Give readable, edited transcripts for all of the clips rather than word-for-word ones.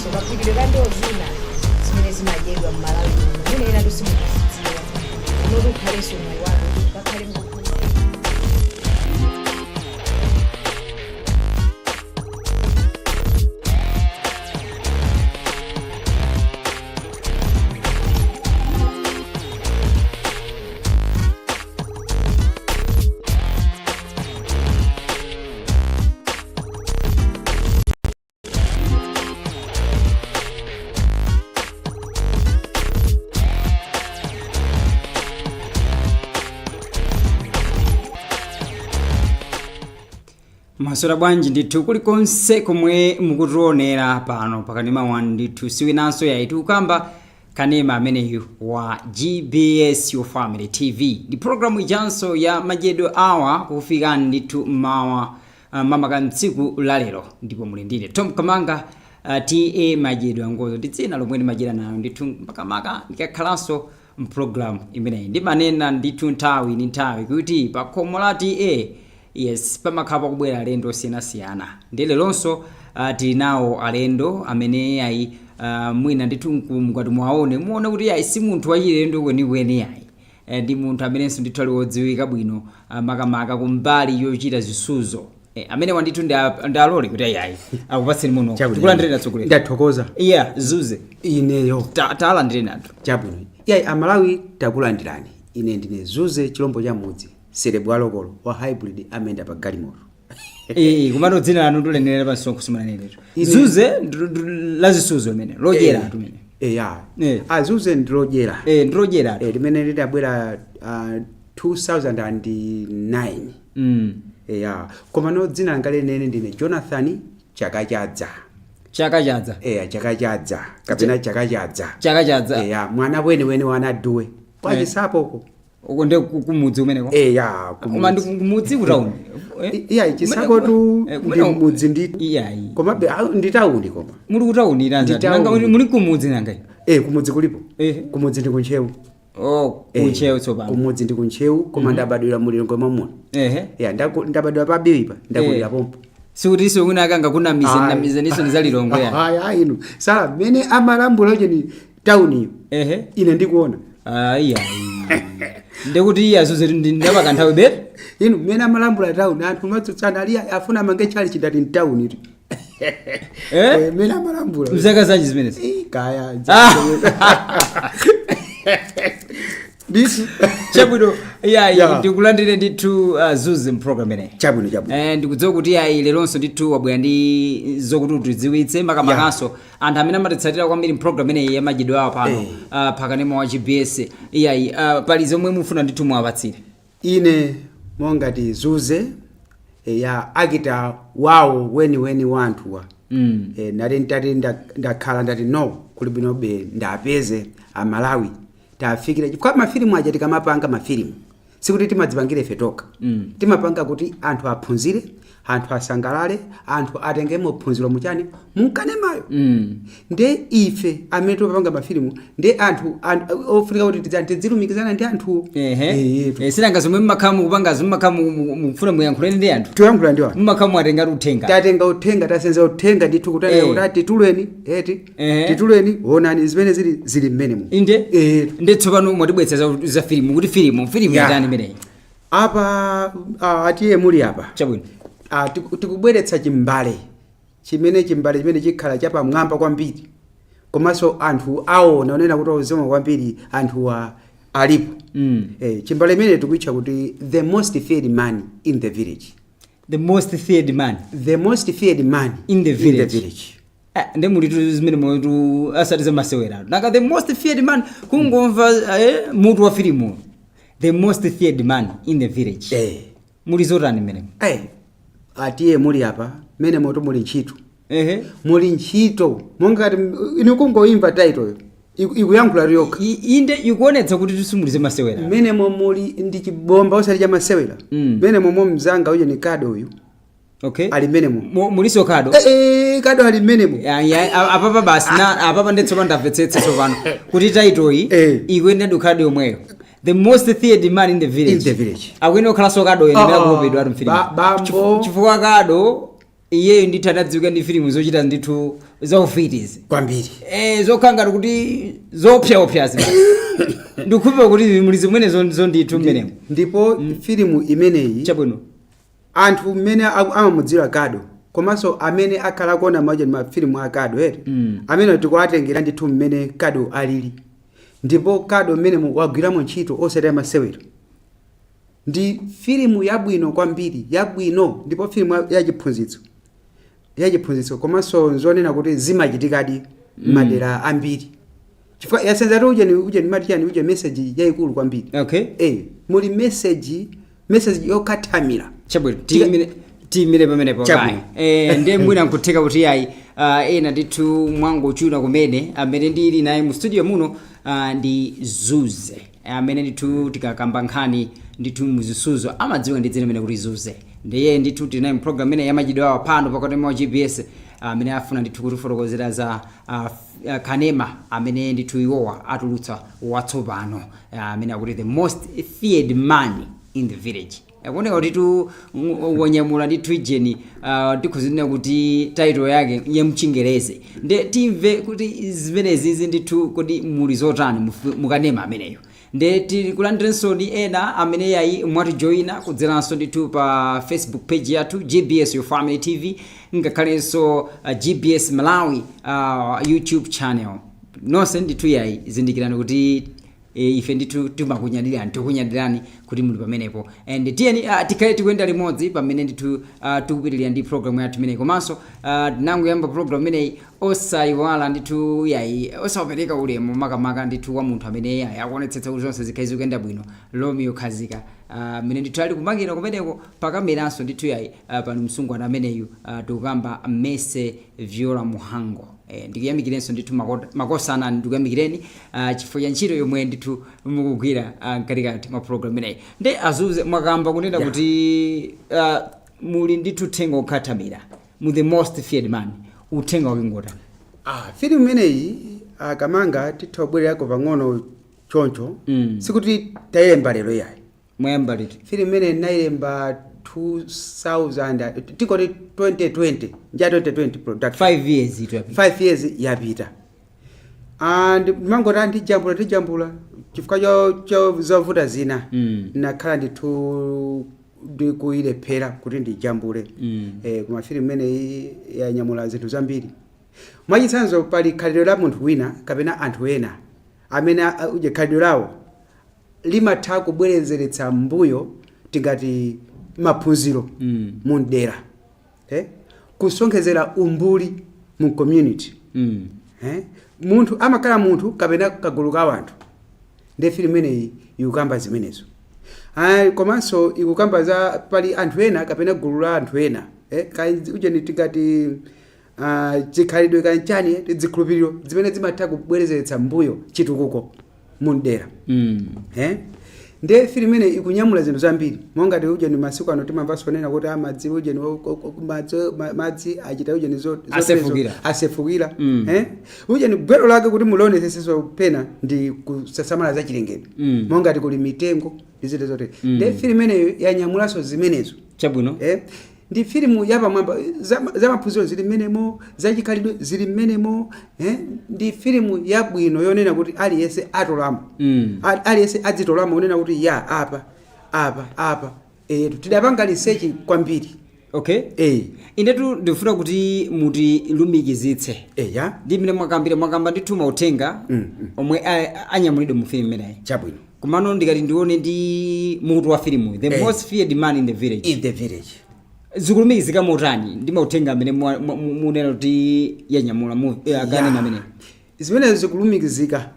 so kapikire kandozina zimene zimadyedwa m'Malawi muno ine ena tusimukuzidziwa unoti ukhalenso mwayi wako ngakhale Masura bwanji ndithu kulikonse komwe mukutionera pano pakanema wanu ndithu siwinanso yaitu ukamba kanema ameneyu wa GBS Your Family TV ndi programu ijanso ya madyedwe awa kufikani ndithu mawa mamaka mtsiku lalero ndipo muli ndine Tom Kamanga TA madyedwe angozo ndi dzina lomwe ndimadyera nayo ndithu makamaka ndikakhalanso mprogramu imeneyi ndimanena ndithu nthawi ni nthawi kuti pa khomo la TA yes pamakhapo kubwera alendo osiyanasiyana ndi lelonso tili nawo alendo amene ayi mwina ndithu mukati muone kuti ayi si munthu wachilendo kwenikweni ayi ndi munthu amenenso ndithu ali wodziwika bwino makamaka kumbali yochita zisuzo amene wandithu ndi alole kuti ayi akupatseni muno tikulandireni atsogolera ndathokoza Zuze ineyo talandireni anthu chabwino Amalawi takulandirani ine ndine Zuze chilombo cha mudzi cerebwalokolo wa hybrid amenda pa galimoto kumano dzina lanu tulenera pa sonko simanenero Zuze la zisuzo limene lodyera tumene Zuze ndilojera ndilojera limene lidabwera 2009 komano dzina langa lenene ndine Jonathan Chakachadza Chakachadza kapena Chakachadza mwana wene wanaduwe pachisapoko uko ndi kumudzi umeneko koma ndi kumudzi kutauni chisako tu kumudzi ndi koma ndi tauni koma muli kutauni nanga muli kumudzi nanga kumudzi kulipo kumudzi ndi kunchewu kunchewu tsopano kumudzi ndi kunchewu koma ndabadwira mulilongo mwamuno ndabadwira pa biwipa ndakulira pompo sikuti iso kuna akanga kuna mize niso ndizalilongo inu sala mene amalambula cheni tauni ine ndikuona ndekuti Zuze ndapaka nthawi beti inu mene amalambula tauni anthu matsutsana ali afuna mange chali chidati mtauni tu mene amalambula mzaka zanji zimenezi kaya disu chabwino ndikulandire ndithu Zuze mprogram ene chabwino ndikudziwa kuti lelonso ndithu wabwera ndi zokuti tidziwitse makamakanso anthu amene amatitsatira kwambiri mprogram ineyi yamadyedwe awo pano pakanema wa GBS pali zomwe mufuna ndithu muwapatsire ine mongati Zuze akita wawo weni wanthuwa nali ntati ndakhala ndati no kuli bwinobe ndapeze Amalawi tafikira kwa mafilimu aja tikamapanga mafilimu sikuti timadzipangire ife toka timapanga kuti anthu aphunzire anthu asangalale anthu atengemo phunziro muchani munkanemayo nde ife amene topanga mafilimu nde anthu ofunika kuti tidzilumikizana ndi anthu sinanga zomwe mmakhamu kupanga zomwe mmakhamu mufuna muyankhuleni ndi anthu tuyankhula ndi anthu mmakhamu atengati uthenga tatenga uthenga tasenza uthenga ndithu kutani kuti tituleni onani zimene zili mmenemo inde tsopano mwatibwetsa za filimu kuti filimu yatani imeneyi apa atiye muli apa chabwino tikubweretsa chimbale chimene chikhala chapamwamba kwambiri komanso anthu aona onena kuti ozoma kwambiri anthu alipo chimbale imene tikuitcha kuti the most feared man in the village in the village nde mulitu zimene mulitu asati zamasewera nanga the most feared man kungomva mutu wa filimu the most feared man in the village muli zotani menemo atiye muli apa mene moto muli ntchito muli ntchito monga ine kungoimva title ikuyankhula riyoka inde ikuonetsa kuti tisimuli zamasewera mene muli ndi chibomba osati cha masewera mene momo mzanga uyo ni Kado uyu ali mene muliso Kado Kado ali mene apapa basi apapa ndetsopa ndamvetsetsa tsopano kuti title iyi ikuende Kado yomweyo the most feared man in the village akwene okhalanso Kado yenera kuopedwa ari mfilimu chifukwa Kado iyeyo ndithu adadziwika ndi filimu zochita ndithu zaufitizi kwambiri zokhanga kuti zopyaopya ndikhupa kuti muli zimene ndithu mmenemo ndipo filimu imeneyi chabwino anthu mmene amamudziwa Kado komanso amene akhala kuona mafilimu a Kado amene tikuwatengera ndithu mmene Kado alili ndipo Kado mmene wagwiramo ntchito osati masewero ndi filimu yabwino kwambiri yabwino ndipo filimu yachiphunzitso komanso zonena kuti zimachitikadi madera ambiri chifukwa yasenza uje matiyani uje message yayikulu kwambiri muli message yokathamira chabwino timire pamenepo kaya ndiye mwina nkutheka kuti ayi ena ndithu mwangochuna kumene amene ndili naye mu studio muno ndi Zuze amene ndithu tikakamba nkhani ndithu muzisuzo amadziwa ndi dzina limene kuti Zuze ndiye ndithu tinayi program imene yamachidwa awa pano pakati mwa GPS amene afuna ndithu kuti fotokozera za Kanema amene ndithu iwowa atulutsa watsopano amene akuti the most feared man in the village yakuoneka kuti tu wanyamula ndithu ijeni tikhuzinena kuti title yake yamchingereze nde timve kuti zimenezi ndithu kodi muli zotani mukanema ameneyo nde tikulandirenso ndi ena amene yayi mwatijoyina kudzeranso ndithu pa Facebook page yathu GBS Your Family TV ngakhalenso GBS Malawi YouTube channel nonse ndithu yayi zindikirani kuti ife ndithu tikunyadirani kuti muli pamenepo and tiyeni tikhale tikuyenda limodzi pamene ndithu tikupitirira ndi program yathu imeneyi komanso tinangoyamba program imeneyi osayiwala ndithu yayi osawapereka ulemu makamaka ndithu wa munthu amene yayi akuonetsetsa kuti zonse zikhale zikuyenda bwino Romeo Khazika amene ndithu ali kumakina kumeneko pakameranso ndithu yayi pano msungwana ameneyu tikukamba Mese Viola Muhango ndikuyamikirenso ndithu makosana ndikuyamikireni chifukwa cha ntchito yomwe ndithu mukugwira mkatikati mwa program imeneyi nde Azuze mwakamba kunena kuti muli ndithu uthenga okhathamira mu the most feared man uthenga wakingota filimu imeneyi kamanga tithabwererako pang'ono choncho sikuti tayilemba lero yayi mwayamba liti filimu imeneyi nayilemba 2000 tikoti 2020 nja 2020 production 5 years yapita and mangota ndijambula chifukwa cho zovuta zina nakhala ndithu ndikuyilephera kuti ndijambule kuma filimu imeneyi yanyamula zinthu zambiri mwachitsanzo pali khalidwe la munthu wina kapena anthu ena amene uje khalidwe lawo limatha kubwerezeretsa mbuyo tingati maphunziro mundera kusonkhezera umbuli mu community munthu amakhala munthu kapena kagulu ka wanthu nde filimu imeneyi ikukamba zimenezo komanso ikukamba za pali anthu ena kapena gulu la anthu ena uje tingati chikhalidwe kanchani zikhulupiriro zimene zimatha kubwerezeretsa mbuyo chitukuko mundera nde filimu imeneyi ikunyamula zinthu zambiri monga uje ni masiku ano timamvanso nena kuti amadzi uje ni madzi achita uje ni asefukira uje ni gwero lake kuti mulioneseseso pena ndi kusasamala za chilengedwe monga tikuli mitengo ndizite zote nde filimu imeneyi yanyamulanso zimenezo chabwino ndi filimu yapamwamba za maphunziro zili mmenemo za chikhalidwe zili mmenemo ndi filimu yabwino yonena kuti aliyense atolamo aliyense adzitolamo onena kuti ya apa tidapanga research kwambiri inetu ndifuna kuti mutilumikizitse ndi mmene mwakamba ndithu mauthenga omwe anyamulidwe mu filimu imeneyi chabwino kumano ndikati ndione ndi mutu wa filimu the most feared man in the village zikulumikizika motani ndi mauthenga amene munena kuti yanyamula Kanema amene zimene zikulumikizika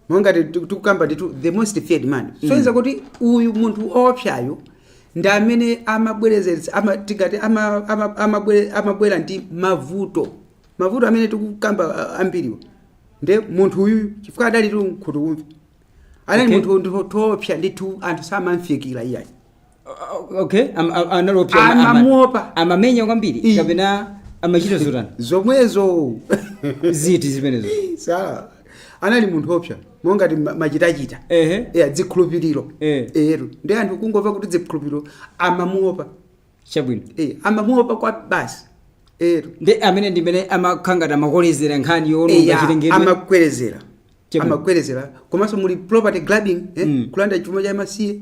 monga tikukamba nditu the most feared man soiza kuti uyu munthu opsayo ndi amene amabwerezeretsa tikati amabwera ndi mavuto amene tikukamba ambiriwa nde munthu uyu chifukwa adali tu nkhutu kumva anali munthu topsa ndithu anthu samamfikira iyayi analopya amamenya kwambiri kapena amachita zotani zomwezo ziti zimenezo sawa anali munthu opsa monga machitachita zikhulupiriro ndi anthu kungomva kuti zikhulupiriro amamuopa chabwino amamuopa kwa basi ndi amene ndimene amakhangata amakolezera nkhani yononga chilengedwe amakwerezera komanso muli property grabbing kulanda chuma cha masiye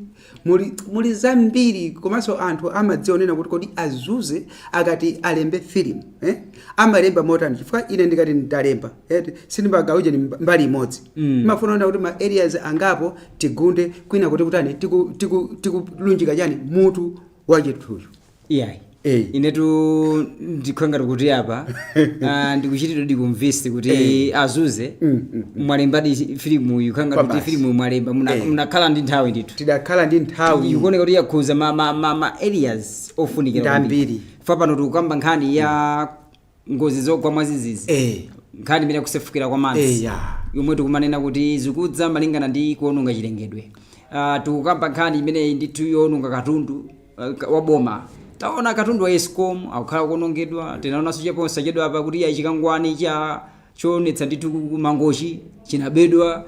muli zambiri komanso anthu amadzionena kuti kodi azuze akati alembe film amalemba motani chifukwa ine ndikati ndalemba sindimbagauje mbali imodzi imafuna ona kuti ma areas angapo tigunde kwina kuti kutani tikulunjika chani mutu wa chinthucho inetu ndikhangati kuti apa ndikuchitira ndikumvisi kuti azuze mwalembadi filimu yukhangati kuti filimu mwalemba munakhala ndi nthawi ndithu tidakhala ndi nthawi ikuoneka kuti yakhuza ma areas ofunikira ndambiri fa pano tikukamba nkhani ya ngozi zogwa mwazizizi nkhani imene kusefukira kwa madzi yomwe tikumanena kuti zikudza malingana ndi kuononga chilengedwe tikukamba nkhani imene ndithu yononga katundu waboma taona katundu wa Eskom akukhala kuonongedwa tinaonanso chaponsa chedwa apa kuti chikangwani cha choonetsa ndithu mangochi chinabedwa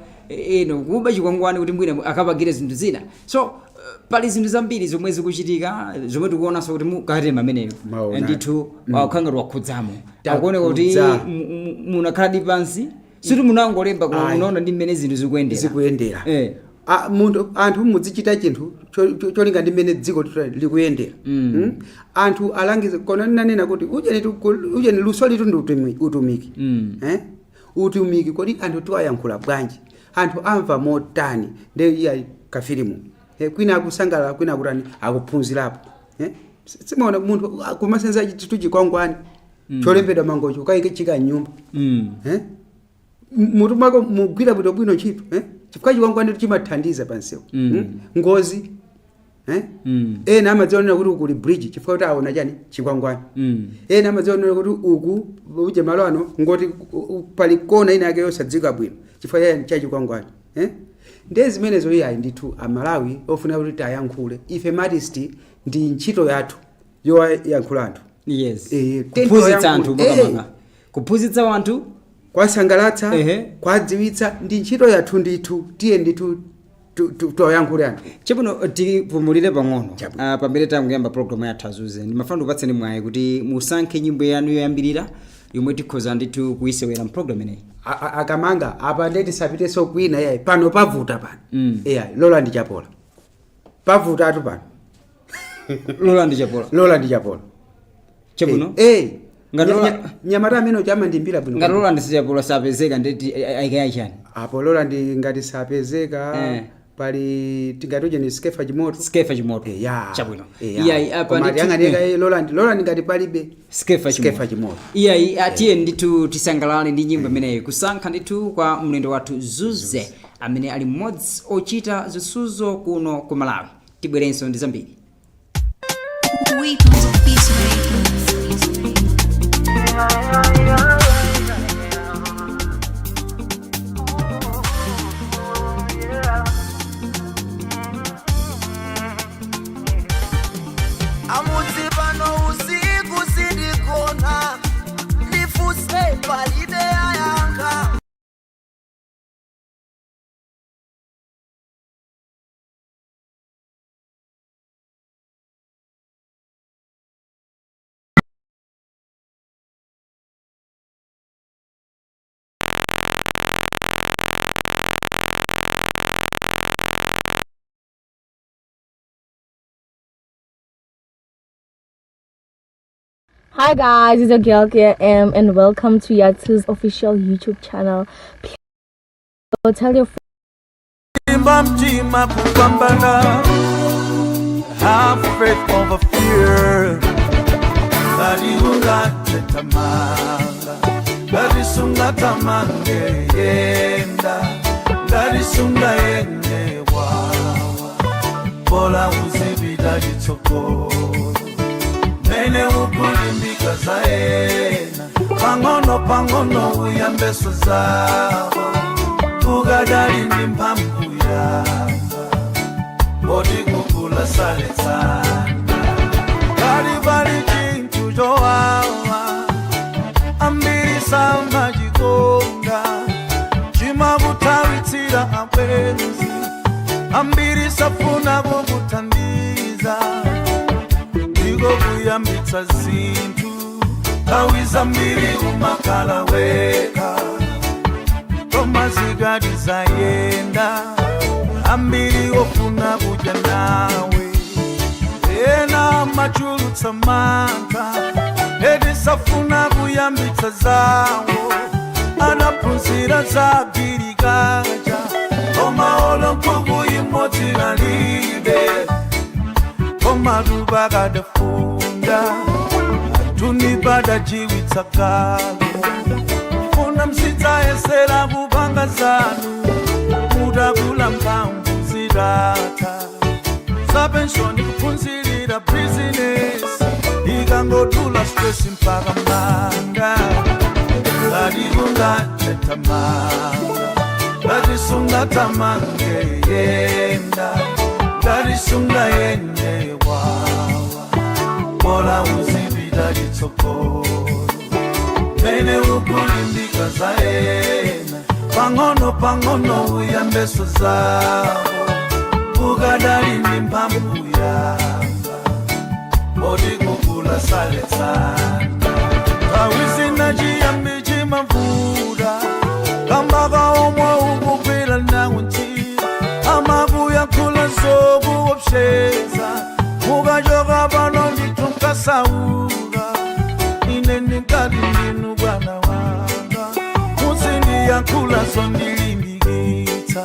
kuba chikwangwani kuti mwina akapagire zinthu zina so pali zinthu zambiri zomwe zikuchitika zomwe tikuonanso kuti mukatema ameneyo ndithu wakhanga wakhudzamo akuoneka kuti munakhala pansi situ munangolemba koma munaona ndi mmene zinthu zikuyendera anthu muzichita chinthu cholinga ndi mmene dziko likuyendera anthu alangize kona nanena kuti ujeni luso litu ndi utumiki utumiki kodi anthu tiwayankhula bwanji anthu amva motani ndiye kafilimu kwina akusangalala kwina kutani akuphunzirapo simaona munthu kumasenza chinthu chikwangwani cholembedwa mangocho kaike chika nyumba mutu mwako mugwira bwino ntchito chifukwa chikwangwani chimathandiza pansewu ngozi ena amadzionera kuti ukuli bridge chifukwa kuti aona chani chikwangwani ena amadzionera kuti uku uje malo ano ngoti pali kona ina yake yosadzika bwino chifukwa cha chikwangwani ndiye zimenezo iyayi ndithu amalawi ofuna kuti tayankhule ife matisti ndi ntchito yathu yoyankhula anthu kuphunzitsa anthu kuphunzitsa anthu kwasangalatsa kwadziwitsa ndi ntchito yathu ndithu tiye ndithu toyankhule anthu chapano tipumulire pang'ono pamene tanguyamba programu yathu azuze ndimafuna upatseni mwayi kuti musankhe nyimbo yanu yoyambirira yomwe tikhoza ndithu kuyisewera mpulogalamu ineyi akamanga apa ndetisapiteso kwina yayi pano pavuta pano lola ndi chapola pavuta atu pano lola ndi chapola chapuno nyamata amene chama ndimbira bwino ngati lola ndi chapola sapezeka ndeti ayikeya chani apo lola ndi ngati sapezeka pali tingatoje ni skefa chimoto chabwino iyayi apa ndiyang'aneka lola ndi ngati palibe skefa chimoto iyayi atiye ndithu tisangalale ndi nyimbo imeneyi kusankha ndithu kwa mlendo wathu Zuze amene ali mmodzi ochita zisuzo kuno ku Malawi tibwerenso ndi zambiri Hi guys, it's your girl KM and welcome to Yatu's official YouTube channel. Tell your friends. Have faith over fear. Mene ukulimbika zaena pangono uyambeso zabo ugadali ndi mphamvu yanga bodi kukula saletsana bali chintu chowawa ambiri sama jikonga chimabutawitsira apenzi ambiri safuna kukutandiza kuyambitsa zinthu kawiza mbili umakala weka koma zigadi zayenda ambili ofuna kuja nawe ena machulu tsamanta edi safuna kuyambitsa zawo anapunzira za birikaja omaolo nkugu imodzi galibe omaduba kadafunda tunibada jiwitsa kalo funa msitsa esera kupanga zanu mudakula mphamvu zidata zapenshoni kuphunzirira business ikangodula stress mpaka manda ngatikungatetamanga ngatisungatamanga yenda ngatisunga yende wawa bola uzibida litsokolo mene ukulimbika zaena pangono uyambeso zabo ukadali ni mphamvu yamba bodi kukula saletsana kawizina jiyambi jimavuda kambaka omwe ukupila nawo ntira amakuya kula zobu opsheza mukajoka pano nditunkasauka ine ndikati ndinu bwana wanga muzindiyankhula zondilimbikitsa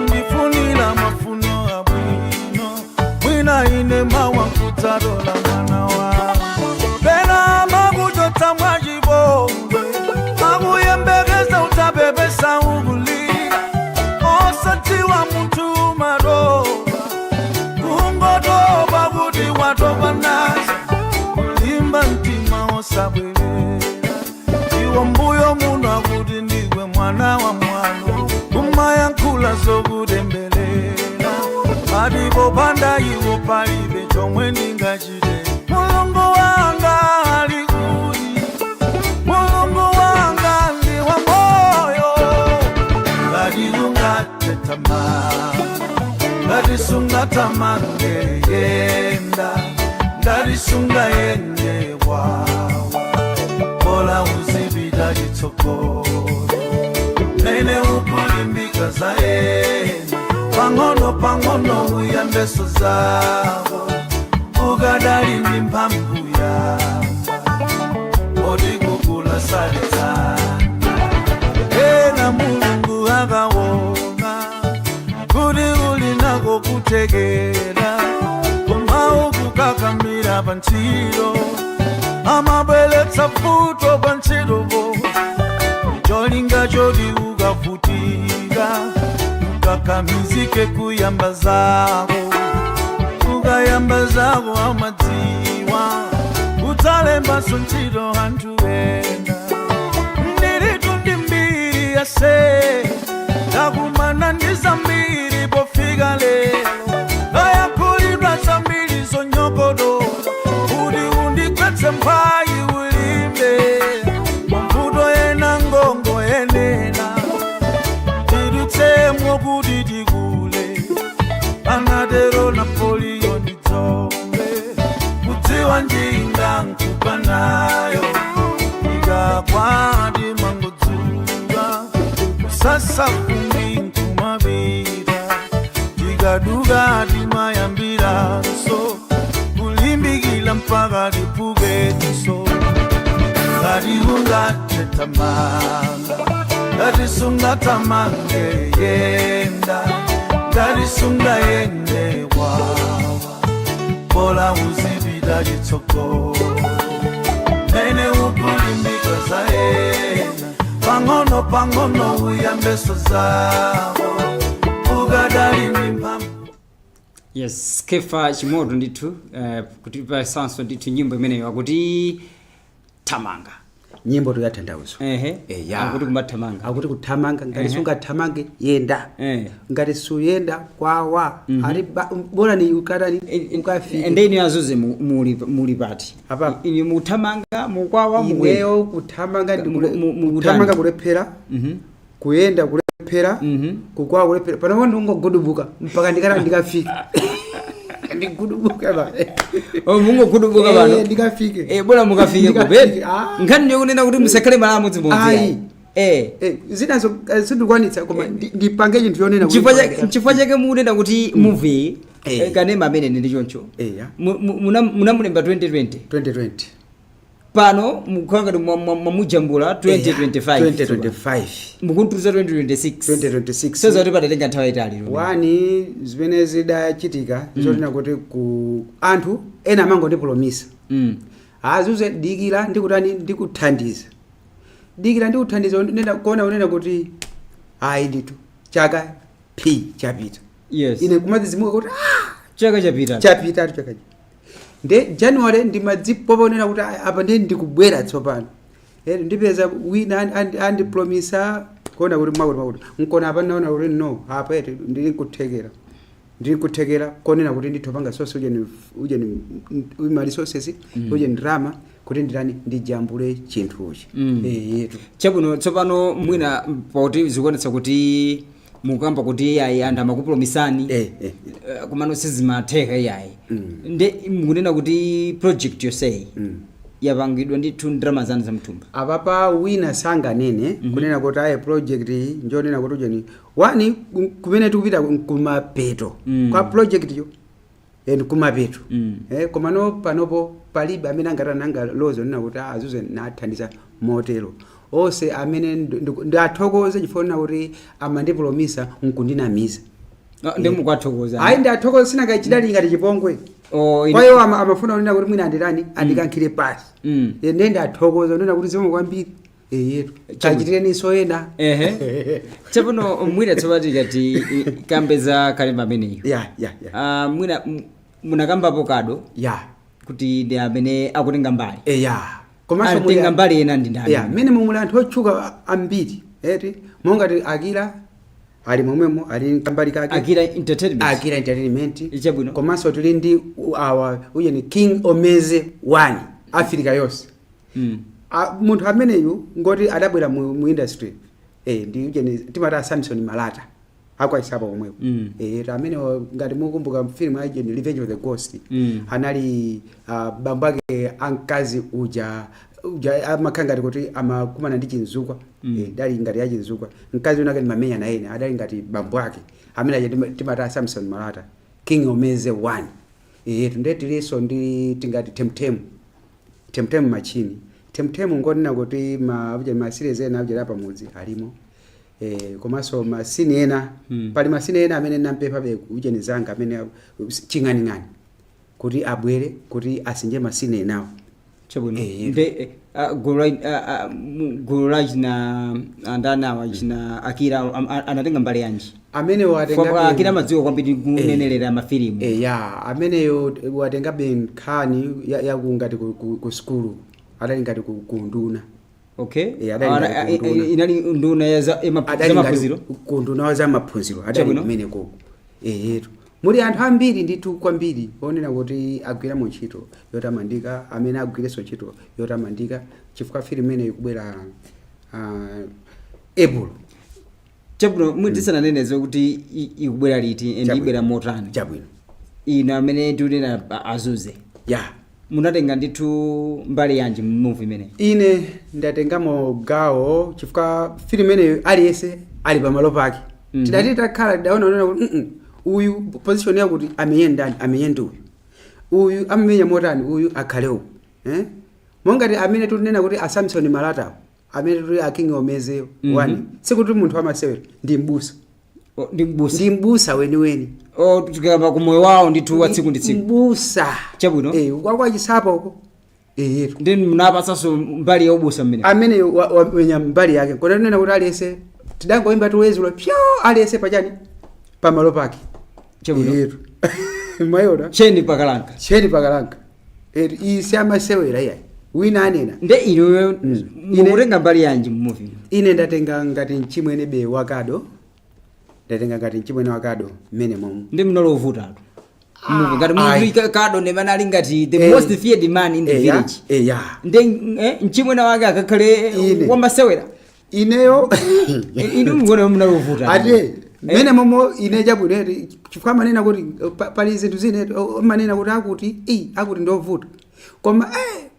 ndifunira mafuno abwino mwina ine mawankutalola mwana wanga pena makuchotsa mwachipongwe akuyembekeza utabebesa ukulira osatiwa munthu madoba kungotoba kuti watopa nazo kulimba mtima osabwerera iwo mbuyo muno akuti ndiwe mwana wa mwano kumayankhula zokutembelela adipo panda iwo palibe chomwe ndingachite mulungu wanga ali kuti mulungu wanga ndi wa moyo ngatikungatetamanga ngatisungatamanga yenda ngatisunga yende wawa bola uzibida litsokolo mene ukulimbika zaena pangono uyambeso zabo ukadali ni mphamvu yamba bodi kukula saletsana ena mulungu akawona kuti uli nako kutekera koma ukukakamira pantchito amabweretsa futo pantchitopo cholinga choti ukavutika ukakamizike kuyamba zako ukayamba zako amadziwa udzalembanso ntchito anthu ena ndilitu ndi mbiri yase ndakumana ndi zambiri pofika lero ayakhulidwa zambiri zonyogodola kuti undigwetse mphayi ulimbe mavuto ena ngongo yenena tidutsemwo kuti tikule anatero Napoleon dzombe kudziwa njinga nkupa nayo ikakwati mangodzuka kusasa kumbi nkumapita tikaduka timayambiranso kulimbikila mpaka tipuketinso ngatikungatetamanga ngatisungatamanga yenda ngatisunga yende wawa bola uzibida litsokolo mene ukulimbika zaena pangono uyambeso zabo ukadali ni mphamvu. Yes, Kefa Chimodo ndithu kutipa sanso ndithu nyimbo imeneyo akuti tamanga nyimbo tuyatanthauzo akuti kumathamanga akuti kuthamanga ngati sungathamange yenda ngati suyenda kwawa ali bora ni ukadali ukafika ndeni azuze muli pati apa ini muthamanga mukwawa muweyo kuthamanga ndi kuthamanga kulephera kuyenda kulephera kukwawa kulephera pano ndingogodubuka mpaka ndikana ndikafika ndikudubuka ba mungu kudubuka bano ndikafike bora mukafike kubedi ngani ndiyo kunena kuti musakhale malamu dzimodzi zinazo zindikwanitsa koma ndipange chinthu yonena chifukwa chake munena kuti movie kanema amene ndi choncho munamulemba 2020 pano mukanga mamujambula 2025 mukuntuza 2026 sasa kuti patatenga nthawi itali wani zimene zidachitika zotina kuti ku anthu ena amango ndipromisa azuze dikira ndikutani ndikuthandiza nenda kuona unena kuti ayi nditu chaka chapita ine kumadzizimuka kuti chaka chapita nde January ndimadzipoponera kuti apa ndi ndikubwera tsopano ndipeza wina andipromisa kuona kuti makuti nkona apa naona kuti no apa ndiri kuthekera konena kuti ndithopanga sose ujeni imali sosesi ujeni drama kuti nditani ndijambule chinthuchi yetu chabwino tsopano mwina poti zikuonetsa kuti mukamba kuti ayi anthu amakupromisani kumano sizimatheka iyayi nde mukunena kuti project yonseyi yapangidwa ndithu ndrama zanu zamthumba apapa wina sanganene kunena kuti ayi project njonena kuti ujeni wani kumene tikupita kumapeto kwa project yo kumapeto komano panopo palibe amene angatananga lozo nena kuti azuze nathandiza motero ose amene ndathokoze chifuna kuti amandipromisa nkundinamiza ndimukwathokoza ayi ndathokoza sina kachidali ngati chipongwe kwa hiyo amafuna kunena kuti mwina andirani andikankhire pasi nde ndathokoza nena kuti zomwe kwambiri yetu chachitireni soyena chapuno mwina tsopati kati kambeza kalema ameneyo mwina munakambapo kado kuti ndi amene akutenga mbali komanso mutenga mbali ena ndi ndani mene mumuli anthu otchuka ambiri monga ti Akira ali momwemo ali kambali kake Akira Entertainment chabwino komanso tili ndi awa ujeni King Omeze 1 Africa yonse munthu ameneyu ngoti adabwera mu industry ndi ujeni timata Samson Malata akwaisapa omwepo amene ngati mukumbuka film ya Revenge of the Ghost anali bambake ankazi uja amakangati kuti amakumana ndi chinzukwa dali ngati ya chinzukwa mkazi unake ni mamenya na ene adali ngati bambo ake amene timata Samson Malata King Omeze 1 tundetileso ndi tingati temtemu machini temtemu ngonena kuti ma series ena abjera pamudzi alimo komanso masini ena pali masini ena amene nampepa be ujeni zanga amene ching'aning'ani kuti abwere kuti asinje masini enawo chabwino nde Gulraj na andana wachina Akira anatenga mbali yanji amene watenga Akira madziwa kwambiri kunenelera mafilimu amene watenga benkhani yakungati ku skulu adali ngati ku nduna inali nduna za maphunziro kunduna za maphunziro adali kumene koko yetu muli anthu ambiri ndithu kwambiri onena kuti agwira mu ntchito yotamandika amene agwireso ntchito yotamandika chifukwa fili imene ikubwera April chabwino mwitisananeneze kuti ikubwera liti and ibwera motani chabwino ina amene tiunena azuze munatenga ndithu mbali yanji movie imene ine ndatengamo gawo chifukwa fili imene aliyese ali pamalo pake tidati takhala tidaona kuti uyu position yakuti amenyenda uyu amenya motani uyu akhale uyu monga ti amene tunena kuti a Samson Malata amene tuli a King Omeze 1 sikuti munthu amasewera ndi mbusa weni tukamba kumoyo wawo ndithu wa tsiku ndi tsiku mbusa chabwino wakwachisapo uko ndi munapasanso mbali ya ubusa amene wamenya mbali yake kona tunena kuti aliyese tidangoimba tuwezula pyo aliyese pachani pamalo pake chabwino mayona cheni pakalanka isi amasewera iyayi wina anena nde iwewe mukutenga mbali yanji mmovie ine ndatenga ngati mchimwene be wakado mmene momwe ndi mnalovuta ngati munthu kado nemene ali ngati the most feared man in the village nde mchimwene wake akakhale wamasewera ineyo inu mngone mnalovuta ate mene momo ineja bune chifukwa manena kuti pali zinthu zine manena kuti akuti ndovuta koma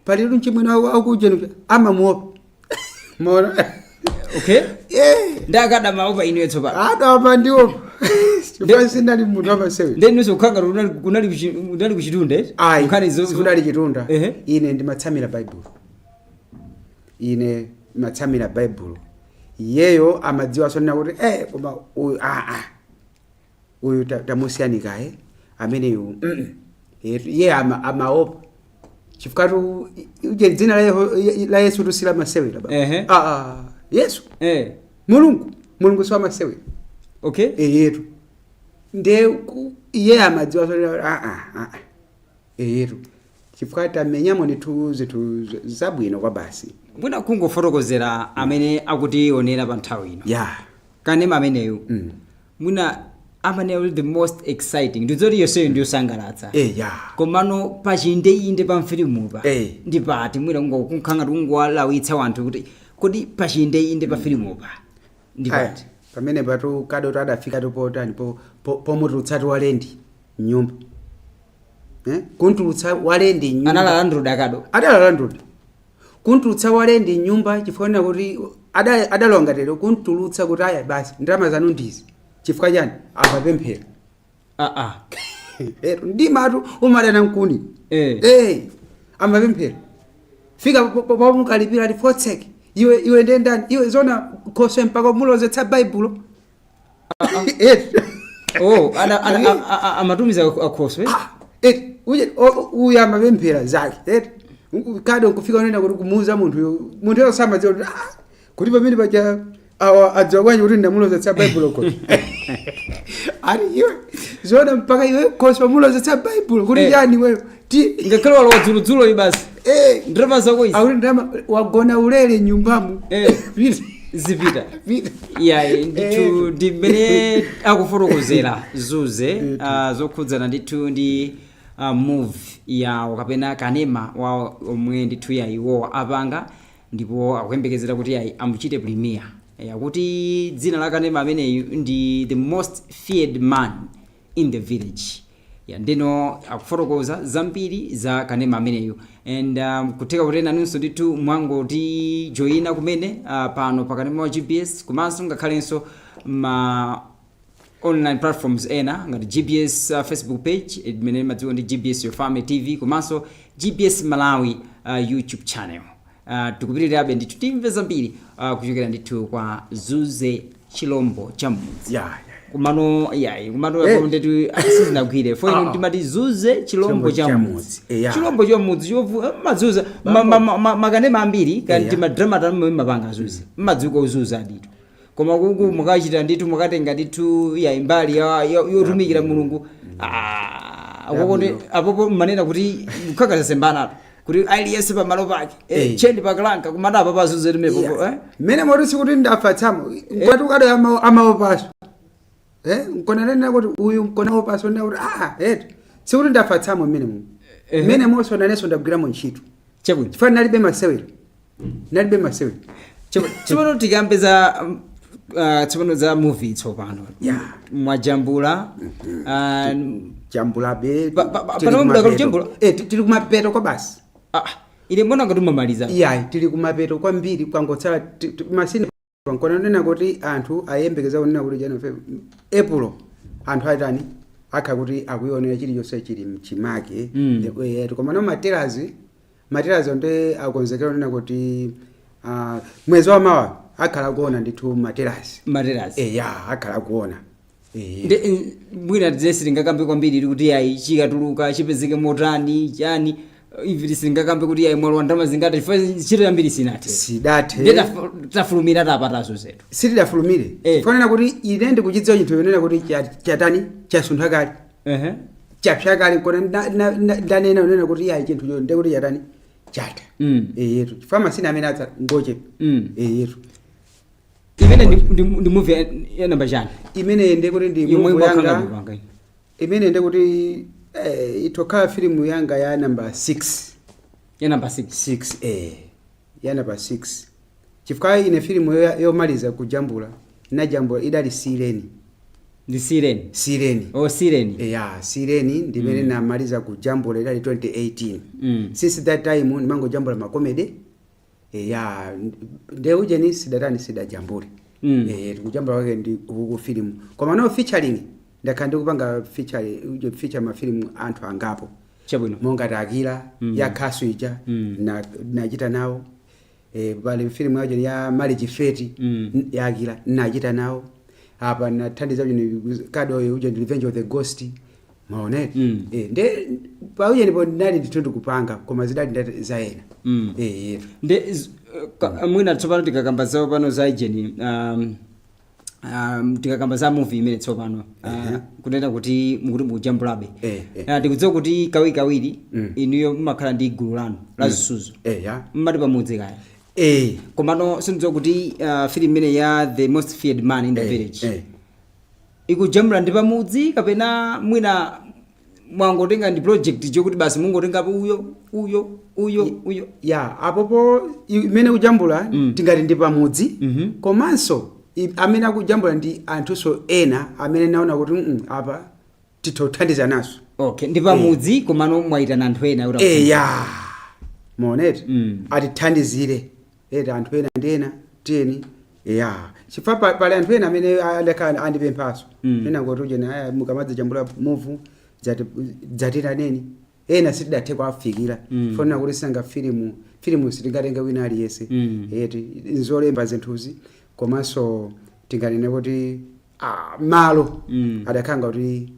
pali chimwene akujenu amamuopa mona okay ndakada maopa inu yetso pa adapa ndiwo chifukwa sindali munthu amasewe then usokanga kunali kuchitunda nkhani zodali chitunda ine ndimatsamira Bible yeyo amadziwa sonena kuti koma uyu tamusiyana ameneyu ye amaopa chifukwa uje dzina la Yesu tusila masewera Yesu mulungu swa masewera okay yetu nde ye amadziwa sonena yetu chifukwa tamenyamo ndithu zinthu zabwino kwa basi mwina kungofotokozera amene akutionera pa nthawi ino kanema ameneyu mwina amene the most exciting ndizoti yonseyo ndiyosangalatsa komano pachinde pa mfilimupa ndipati mwina kunkhanga kungowalawitsa wanthu kuti kodi pachinde pa filimupa ndipati pamene patu kado tadafika topotani pomutulutsatu walendi mnyumba kuntulutsa walendi nyumba analalandruda kado adalalandruda kuntulutsa walendi nyumba chifukwa kuti adalonga tero kuntulutsa kuti aya basi ndalama zanu ndizi chifukwa chani amapemphera ndimatu umadana nkuni amapemphera fika pamukalipira lifotseke iwe ndendani iwe zona koswe mpaka mulozetsa baibulo amatumiza akhoswe uya amapemphera zake kado nkufika unaenda kuti kumuuza munthu yosamadziwa kuti pamene paja adziwa kwanji kuti ndamulozetsa baibulo koti ari iwe zona mpaka iwe koswe mulozetsa baibulo kuti yani wewe ngakhale walowa dzuludzulo ibasi ndirama zako izi akuti ndirama wagona ulele nyumbamu zipita ndithu ndimene akufotokozera Zuze zokhudzana ndithu ndi move yawo kapena kanema wa omwe ndithu iwowa apanga ndipo akuyembekezera kuti amuchite premiere yakuti dzina la kanema ameneyu ndi the most feared man in the village ndino akufotokoza zambiri za kanema ameneyu and kutheka kuti nanunso ndithu mwangoti joina kumene pano pakanema wa GBS komanso ngakhalenso ma online platforms ena ngati GBS Facebook page imene madziwa ndi GBS Your Family TV komanso GBS Malawi YouTube channel tikupitirirabe ndithu timve zambiri kuchokera ndithu kwa Zuze Chilombo Chamudzi kumano ndetu asizinagwire fo ino timati Zuze Chilombo Chamudzi Chilombo Chamudzi yovu mazuza makanema ambiri kandi madrama tamu mapanga Zuze madziuko Zuze aditu koma kuku mukachita ndithu mukatenga ndithu imbali yotumikira mulungu apopo manena kuti mukakasa sembana kuti aliyese pamalo pake chendi pakalanka kumadapa pa Zuze limepopo mene motisi kuti ndafatsamo kwati ukado amaopaso nkonanena kuti uyu nkona opaso na kuti sikuti ndafatsamo mene moso naneso ndagwiramo ntchito chifukwa nalibe masewero chimono tikambe za tsopano za movie tsopano mwajambula jambulabe pano mudakajambula tili kumapeto kwa basi ile mbona ngati mumaliza tili kumapeto kwambiri kwangotsala masini nkonanena kuti anthu ayembekeza kunena kuti January April anthu aitani akha kuti akuyonera chilichonse chili mchimake komano materazi onde akonzekera kunena kuti mwezi wa mawa akhala kuona ndithu materazi akhala kuona mwina dzesi lingakambe kwambiri kuti chikatuluka chipezeke motani chani ivi singakambe kuti mwalo ndama zingati chiro yambiri sinathe tafulumira tapatazo zetu sitidafulumire fanana kuti ine ndikuchidziwa chinthu yonena kuti chatani chasuntha kale chapsha kale kona ndanena yonena kuti chinthu cho ndekuti chatani chata yetu pharmacy amene atsa ngoche yetu imene ndi movie ya namba chani imene ndekuti ndi movie yanga imene ndekuti itokhala filimu yanga ya number 6 ya number 6 ya number 6 chifukwa ine filimu yomaliza kujambula inajambula idali sileni ndi Sireni. Sireni. Sireni ndimene namaliza kujambula idali 2018. Since that time ndimango jambula ma comedy. Ndeuje ni sidajambule. Kujambula wake ndi ku film. Koma no featuring ndakandi kupanga feature ma film anthu angapo. Chabwino. Monga Takila ya Kaswija nachita nawo. Pale film yajo ya Marriage Fate ya Akila nachita nawo. Hapa nathandiza kado uje Revenge of the Ghost. Maone. Nde pauye ndipo ndali nditundu kupanga koma zidali ndati zaena. Nde mwina tsopano tikakamba zawo pano za ijeni tikakamba za movie imene tsopano kunena kuti mukuti mukujambulabe. Tikudziwa kuti kawiri inuyo mmakhala ndi gulu lanu la zisuzo. Mmati pamudzi kaya. Komano sindidziwa kuti film imene ya The Most Feared Man in the Village. Ikujambula ndi pamudzi kapena mwina mwangotenga ndi project chokuti basi mungotenga uyo. Apopo imene kujambula tingati ndi pamudzi. Komanso amene akujambula ndi anthu so ena amene naona kuti apa titothandiza naso. Okay, ndi pamudzi komano mwaitana anthu ena kuti monete atithandizire. Anthu ena ndena tiyeni. Chifukwa pale anthu ena amene aleka andipemphaso. Ena ngoti uje na mukamadza jambula move dzatira neni. Ena sitidathe kwafikira. Fona kuti sanga film sitingatenga wina aliyese. Nzolemba zinthuzi. Komanso tinganene kuti malo adakanga kuti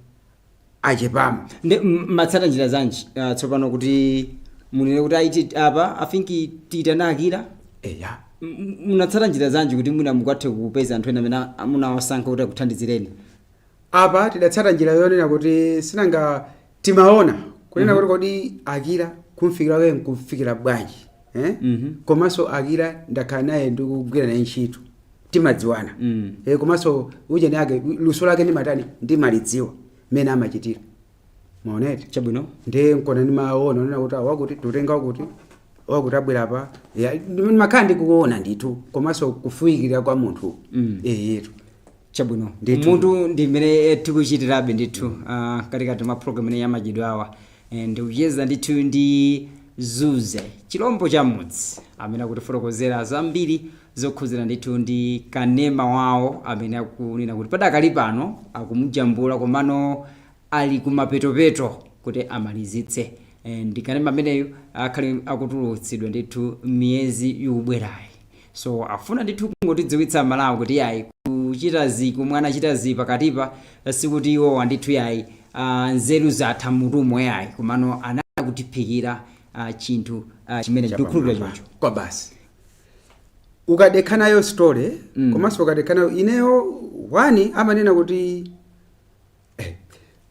achepama. Nde matsata njira zanji tsopano kuti munene kuti aiti apa afinki tiitana Akila. Munatsata njira zanji kuti mwina mukathe kupeza anthu ena amene munawasankha kuti akuthandizireni. Apa tidatsata njira yonena kuti sinanga timaona kunena kuti kodi Akila kumfikira wewe nkufikira bwanji. Komanso Akila ndakhala naye ndikugwira naye ntchito. Timadziwana. Komanso uje nake luso lake ndi matani ndimalidziwa mene amachitira. Maonete. Chabwino. Nde nkona ndimaona nona kuti wakuti tutenga kuti wakuti abwera apa. Makandi kuona nditu komanso kufuikira kwa munthu. Chabwino. Munthu ndimene tikuchitirabe ndithu katikati mwa program ine ya Majidwe awa. Ndikuyeza ndithu ndi Zuze chilombo cha mudzi amene akutifotokozera zambiri zokhuzira ndithu ndi kanema wawo amene akunena kuti padakali pano akumujambula komano ali kumapetopeto kuti amalizitse. Ndi kanema ameneyo akhale akutulutsidwa ndithu miyezi yobwerayi. So afuna ndithu kungotidziwitsa Malawi kuti yayi kuchitazi kumwana achitazi pakatipa sikuti iwo ndithu yayi nzeru zatha mutumo yayi komano anakutiphikira chinthu chimene ndikukhulupirira choncho. Kwa basi ukadekana yo story komanso ukadekana ineyo wani amanena kuti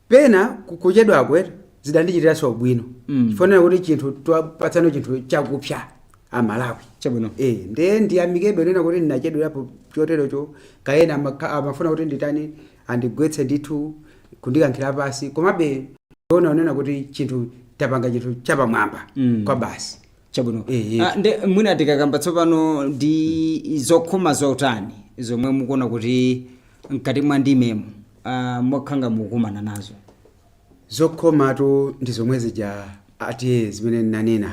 pena kuchedwa akwera zidandichitira so bwino. Fonera kuti chinthu twapatsana chinthu chakupya Malawi. Chabwino. Nde ndiyamikebe nena kuti ndinachedwa hapo choterocho kaena amafuna kuti nditani andigwetse ndithu kundikankhira pasi komabe nona kuti chinthu tapanga chinthu chapamwamba kwa basi. Chabwino. Nde mwina tikakamba tsopano ndi zokhoma zotani zomwe mukuona kuti mkati mwa ndimemo mwakhanga mukumana nazo. Zokhomatu ndi zomwe zija ati zimene nanena.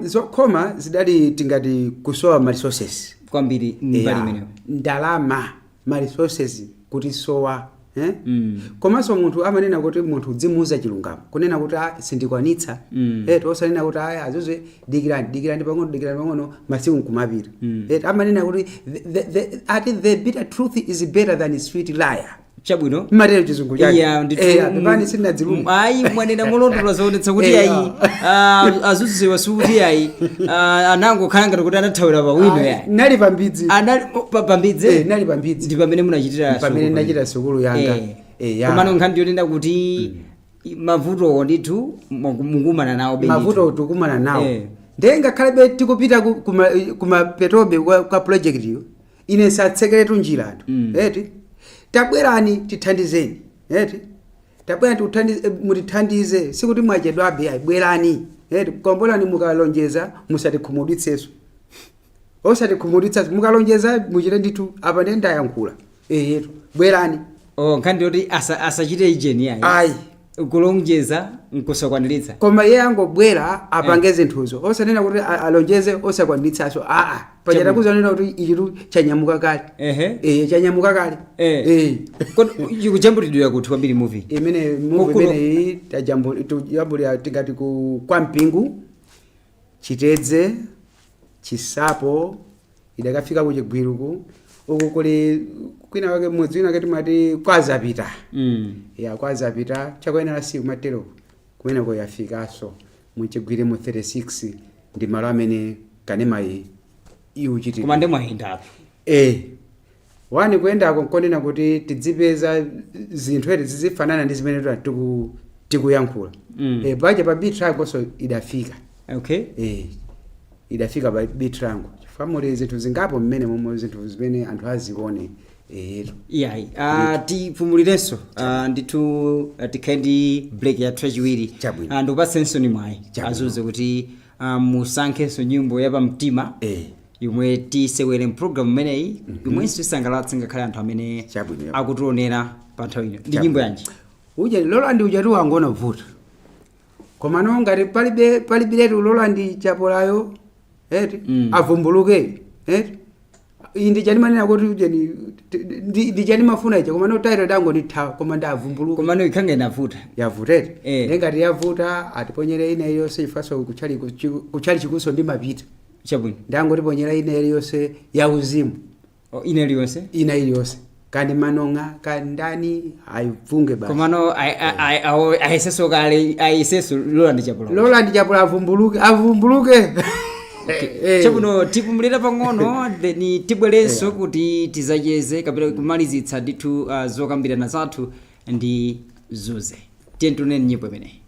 Zokhoma zidali tingati kusowa ma resources kwambiri mbali meneyo. Ndalama ma resources kuti sowa. Komanso munthu amanena kuti munthu udzimuza chilungamo kunena kuti sindikwanitsa. Tosanena kuti azuze dikirani pang'ono masiku nkumapita. Amanena kuti the bitter truth is better than sweet liar. Chabwino. Matero chizungu chake. Bani sina dzilumu. Ayi mwanena molondola zoonetsa kuti ayi azuze wasuti ayi anango khanga kuti anathawira pa wino yayi. Nali pambidzi. Anali pambidzi. Nali pambidzi. Ndi pamene munachitira sukulu. Pamene ndachita sukulu yanga. Komano nkhani yonena kuti mavuto ndithu mukumana nawo benito. Mavuto tukumana nawo. Ndenga khalabe tikupita kuma petobe kwa project yo. Ine satsekeretu njira atu. Tabwerani tithandizeni. Tabwerani mutithandize sikuti mwachedwa abe bwerani. Kombolani mukalonjeza musatikhumudwitseso. Osatikhumudwitsa mukalonjeza muchite ndithu apa ndenda yankhula. bwerani nkhani yoti asachite ijeni ayi kulonjeza nkusakwaniritsa koma iye angobwera apange zinthuzo osanena kuti alonjeze osakwaniritsaso pachata kuzanena kuti ichitu chanyamuka kale chanyamuka kale ikujambulidwira kuti kwambiri movie imeneyi tajambulira tingati kwa mpingu chitedze chisapo idakafika kuchigwiruku uku kuli kwina wake mudzi wina kati mati kwazapita kwazapita chakuyenera siku matero kumeneko yafikaso muchigwire mu 36 ndi malo amene kanemayi iuchiti koma ndemwayendapo wani kuyendako nkonena kuti tidzipeza zinthu eti zizifanana ndi zimene tikuyankhula paja pa bitrago so idafika idafika pa bitrago famuli zinthu zingapo mmene momwe zinthu zimene anthu azione iyayi tipumulirenso ndithu tikhale ndi break ya trachiwiri ndikupatsenso ni mwayi azuze kuti musankhenso nyimbo yapamtima yomwe tisewere mpulogalamu imeneyi yomwenso isangalatse ngakhale anthu amene akutionera pa nthawi ino ndi nyimbo yanji lolandi ujati wangona vuta koma no ngati palibiretu lolandi chapolayo avumbuluke ndichanimanena kuti ndichanimafuna icho koma no taito dango ndithawa koma ndavumbuluka koma no ikhange inavuta yavutete ngati yavuta atiponyere ine yonse ifaso kuchali chikuso ndi mapita chabwino ndangotiponyera ine yonse yauzimu ine iliyonse kandi manonga kandi ndani ayivunge basi komano ayeseso kale ayeseso lolandi chapula avumbuluke chabwino tipumulira pang'ono then tibwerenso kuti tizacheze kapena kumalizitsa ndithu zokambirana zathu ndi Zuze tiye tuneni nyimbo imeneyi.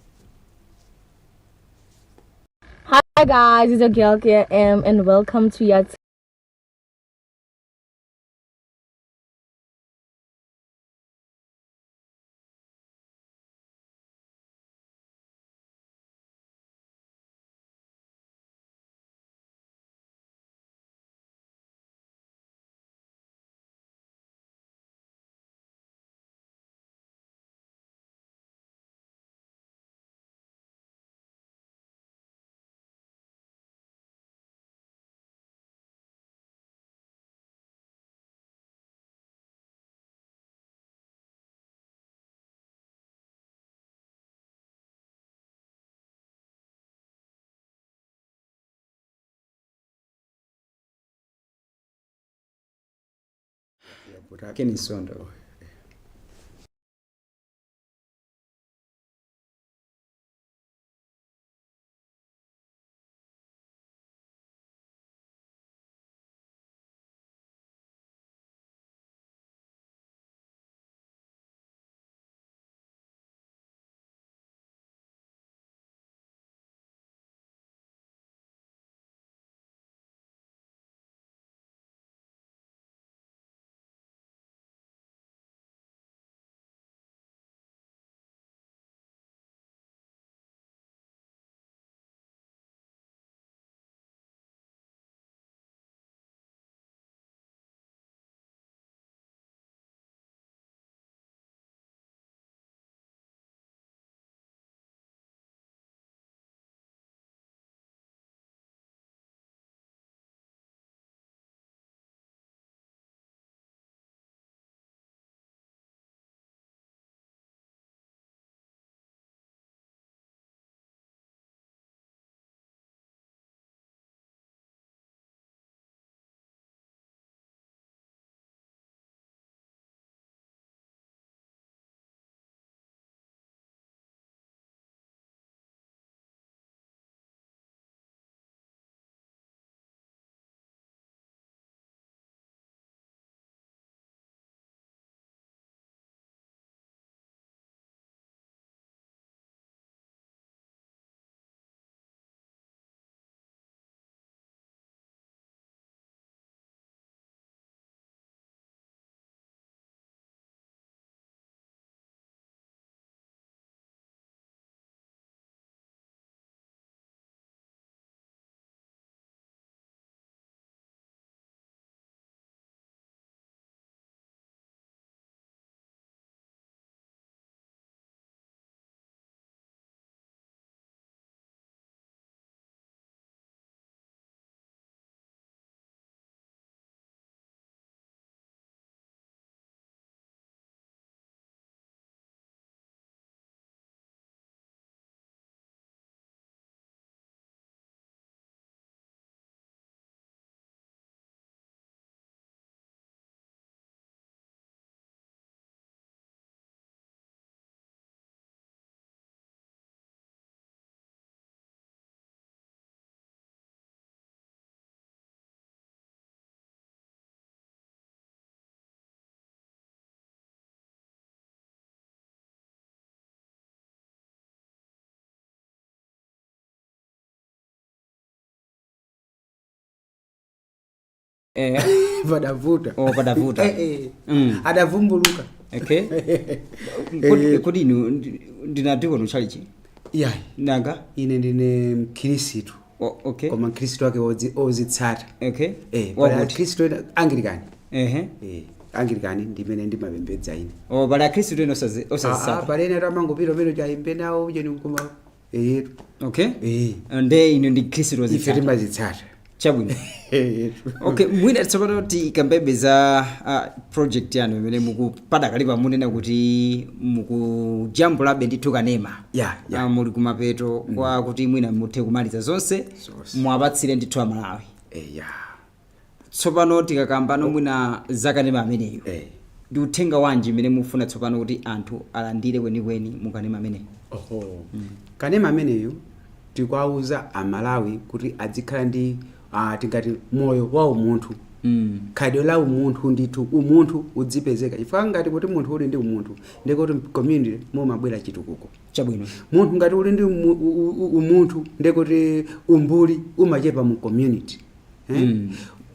Hi guys, it's your girl KM and welcome to Yat Kenny Sondo. padavuta padavuta adavumbuluka. Okay. Kodi inu ndinatiko nuchalichi yeah nanga ine ndine mkirisitu. Okay. Koma mkirisitu wake ozitsata. Okay. Bala Kristo Anglikani. Anglikani ndimene ndimapembedza ine. Bala Kristo eno osazitsata. Bala ene ramangopiro mero chaimbe nawo uje nikuma. Okay. Nde ino ndi Kristo ozitsata. Ife timazitsata. Chabwino. Okay, mwina tsopano tikambebeza project yanu imene mukupada kalipa munena kuti mukujambulabe ndithu kanema. Yeah. Muli kumapeto kwa kuti mwina muthe kumaliza zonse mwapatsire ndithu Amalawi. Tsopano tikakambano mwina zakanema ameneyo. Ndi uthenga wanji imene mufuna tsopano kuti anthu alandire kwenikweni mukanema ameneyo. Kanema ameneyo tikwauza Amalawi kuti adzikhala ndi tingati moyo wa umunthu. Khadwe la umunthu ndithu umunthu udzipezeka. Ifa ngati kuti munthu uli ndi umunthu ndikuti community mumabwera chitukuko. Chabwino. Munthu ngati uli ndi umunthu ndikuti umbuli umachepa mu community.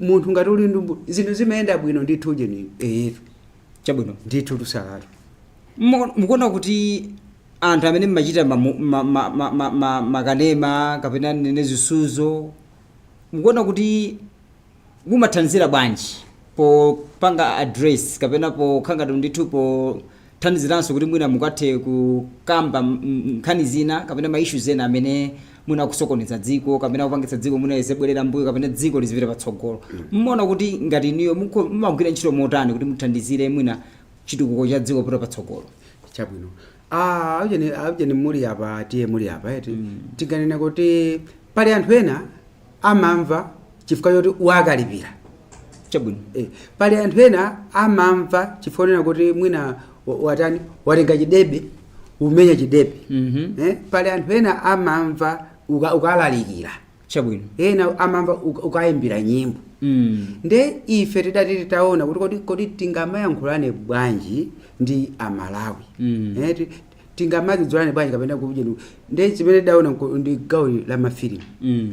Munthu ngati uli ndi zinthu zimayenda bwino ndithu jeni. Chabwino. Ndithu tusalatu. Mukuona kuti anthu amene mmachita makanema kapena nezisuzo mukuona kuti mumathandizira bwanji popanga address kapena pokhanga ndithu pothandiziranso kuti mwina mukathe kukamba nkhani zina kapena ma issues ena amene mwina kusokoneza dziko kapena kupangitsa dziko mwina lizibwerera mbuyo kapena dziko lizipita patsogolo. Mumaona kuti ngati niyo mumagwira ntchito motani kuti muthandizire mwina chitukuko cha dziko kupita patsogolo. Chabwino. Aujeni muri apa tiye muri apa tikanena kuti pali anthu ena amamva chifukwa choti wakalipira. Chabwino. Pali anthu ena amamva chifukwa kuti mwina watani watenga chidebe umenya chidebe. Pali anthu ena amamva ukalalikira. Chabwino. Ena amamva ukaimbira nyimbo. Nde ife titaona kuti kodi tingamayankhulane bwanji ndi Amalawi. Tingamadzidzulane bwanji kapena kubujeni. Nde chimene daona ndi gawo la mafilimu.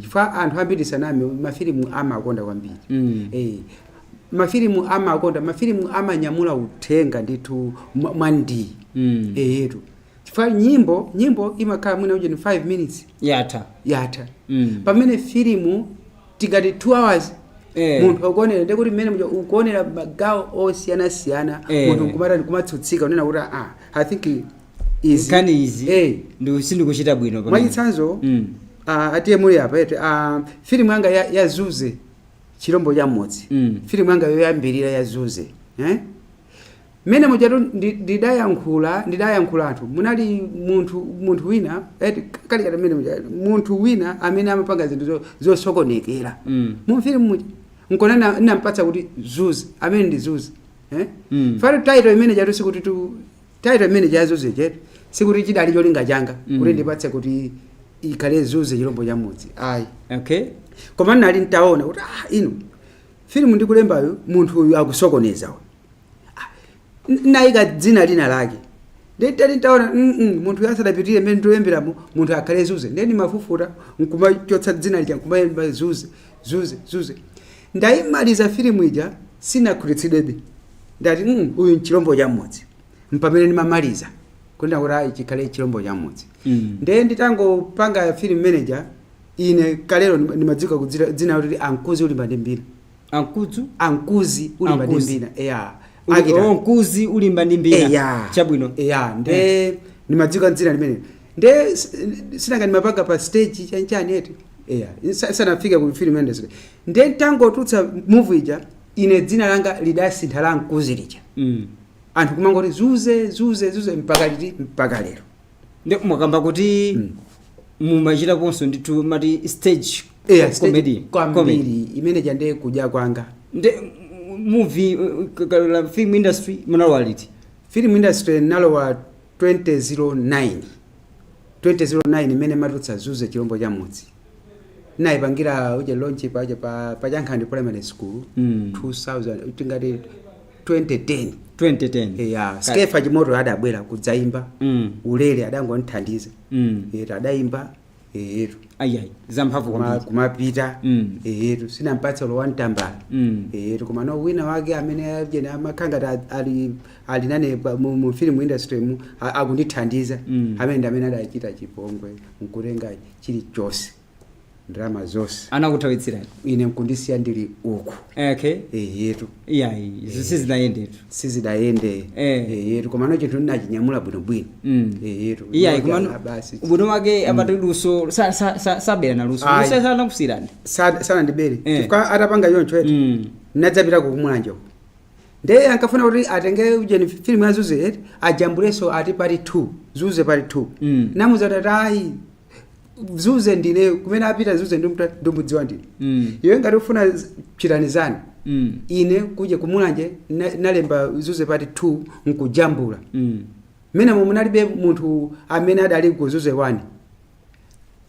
Chifukwa anthu ambiri sanami mafilimu amakonda kwambiri. Mafilimu amakonda, mafilimu amanyamula uthenga ndithu mwandi. Chifukwa nyimbo imakhala mwina ujeni 5 minutes. Yatha. Pamene filimu tingati 2 hours. Munthu akuonera ndekuti mmene ukuonera magawo osiyana munthu nkumata kumatsutsika unena kuti I think izi ndi sindikuchita bwino pamene mwachitsanzo atiye muli apa filimu yanga yazuze chilombo cha mmodzi. Filimu yanga yoyambirira yazuze mene mujatu ndidayankhula anthu munali munthu wina kalikati mene munthu wina amene amapanga zinthu zosokonekera mu filimu muja nkonena nampatsa kuti zuze amene ndi zuze faro title imene jatu sikuti title imene jazuze jetu sikuti chidali cholinga changa kuti ndipatse kuti ikhale zuze chilombo cha mmodzi ayi. Okay. Koma nali ntaona kuti ino filimu ndikulembayo munthu uyu akusokoneza naika dzina lina lake ndetali ntaona munthu yasadapitire mmene ndilemberamu munthu akhale zuze ndeni mafufuta nkumachotsa dzina lija nkumayemba zuze ndayimaliza filimu ija sinakhutitsidwebe ndati uyu nchilombo cha mmodzi mpamene ndimamaliza kuti kuti chikhale chilombo cha mmodzi. Nde nditangopanga film manager ine kalero ndimadzika kudzina kuti Ankuzi ulimba ndi mbina. Ankuzi ulimba ndi mbina. Ankuzi ulimba ndi mbina. Chabwino. Nde ndimadzika dzina limene. Nde sinanga ndimapanga pa stage chanchani eti. Sanafika ku film industry. Nde tangotutsa movie ija ine dzina langa lidasintha la Ankuzi lija. Anthu kumangoti zuze mpaka lero. Nde mwakamba kuti mumachita ponso ndithu mati stage comedy imene jande kuja kwanga. Nde movie la film industry munalowa liti? Film industry nalowa 2009 imene matutsa zuze chilombo cha mmodzi. Naipangira uje launch pa Jankhandi Primary School 2000 tingati 2010. Skefa chimoto adabwera kudzaimba ulele adangondithandiza adaimba ayi zamphamvu kwambiri kumapita etu sinampatsa lo wantambala etu koma no wina wake amene ajena amakhanga ali nane mu film industry mu akundithandiza amene adachita chipongwe nkutenga chili chose drama zonse anakuthawitsirani ine mkundisiya ndili uku okay etu iyayi sizinayendetu sizidayende etu koma no chinthu ndinachinyamula bwinobwino etu iyayi koma ubwino wake amati luso sabera na luso sanakusirani sana ndibere chifukwa atapanga yoncho etu nadzapita kumwanja nde ankafuna kuti atenge ujeni film ya Zuze ajambuleso ati pali 2 Zuze pali 2 namuzatatayi Zuze ndine kumene apita Zuze ndumudziwa ndine iwe ngati ufuna chitanizani ine kuje kumulanje nalemba Zuze pati 2 nkujambula mene munalibe munthu amene adali ku Zuze 1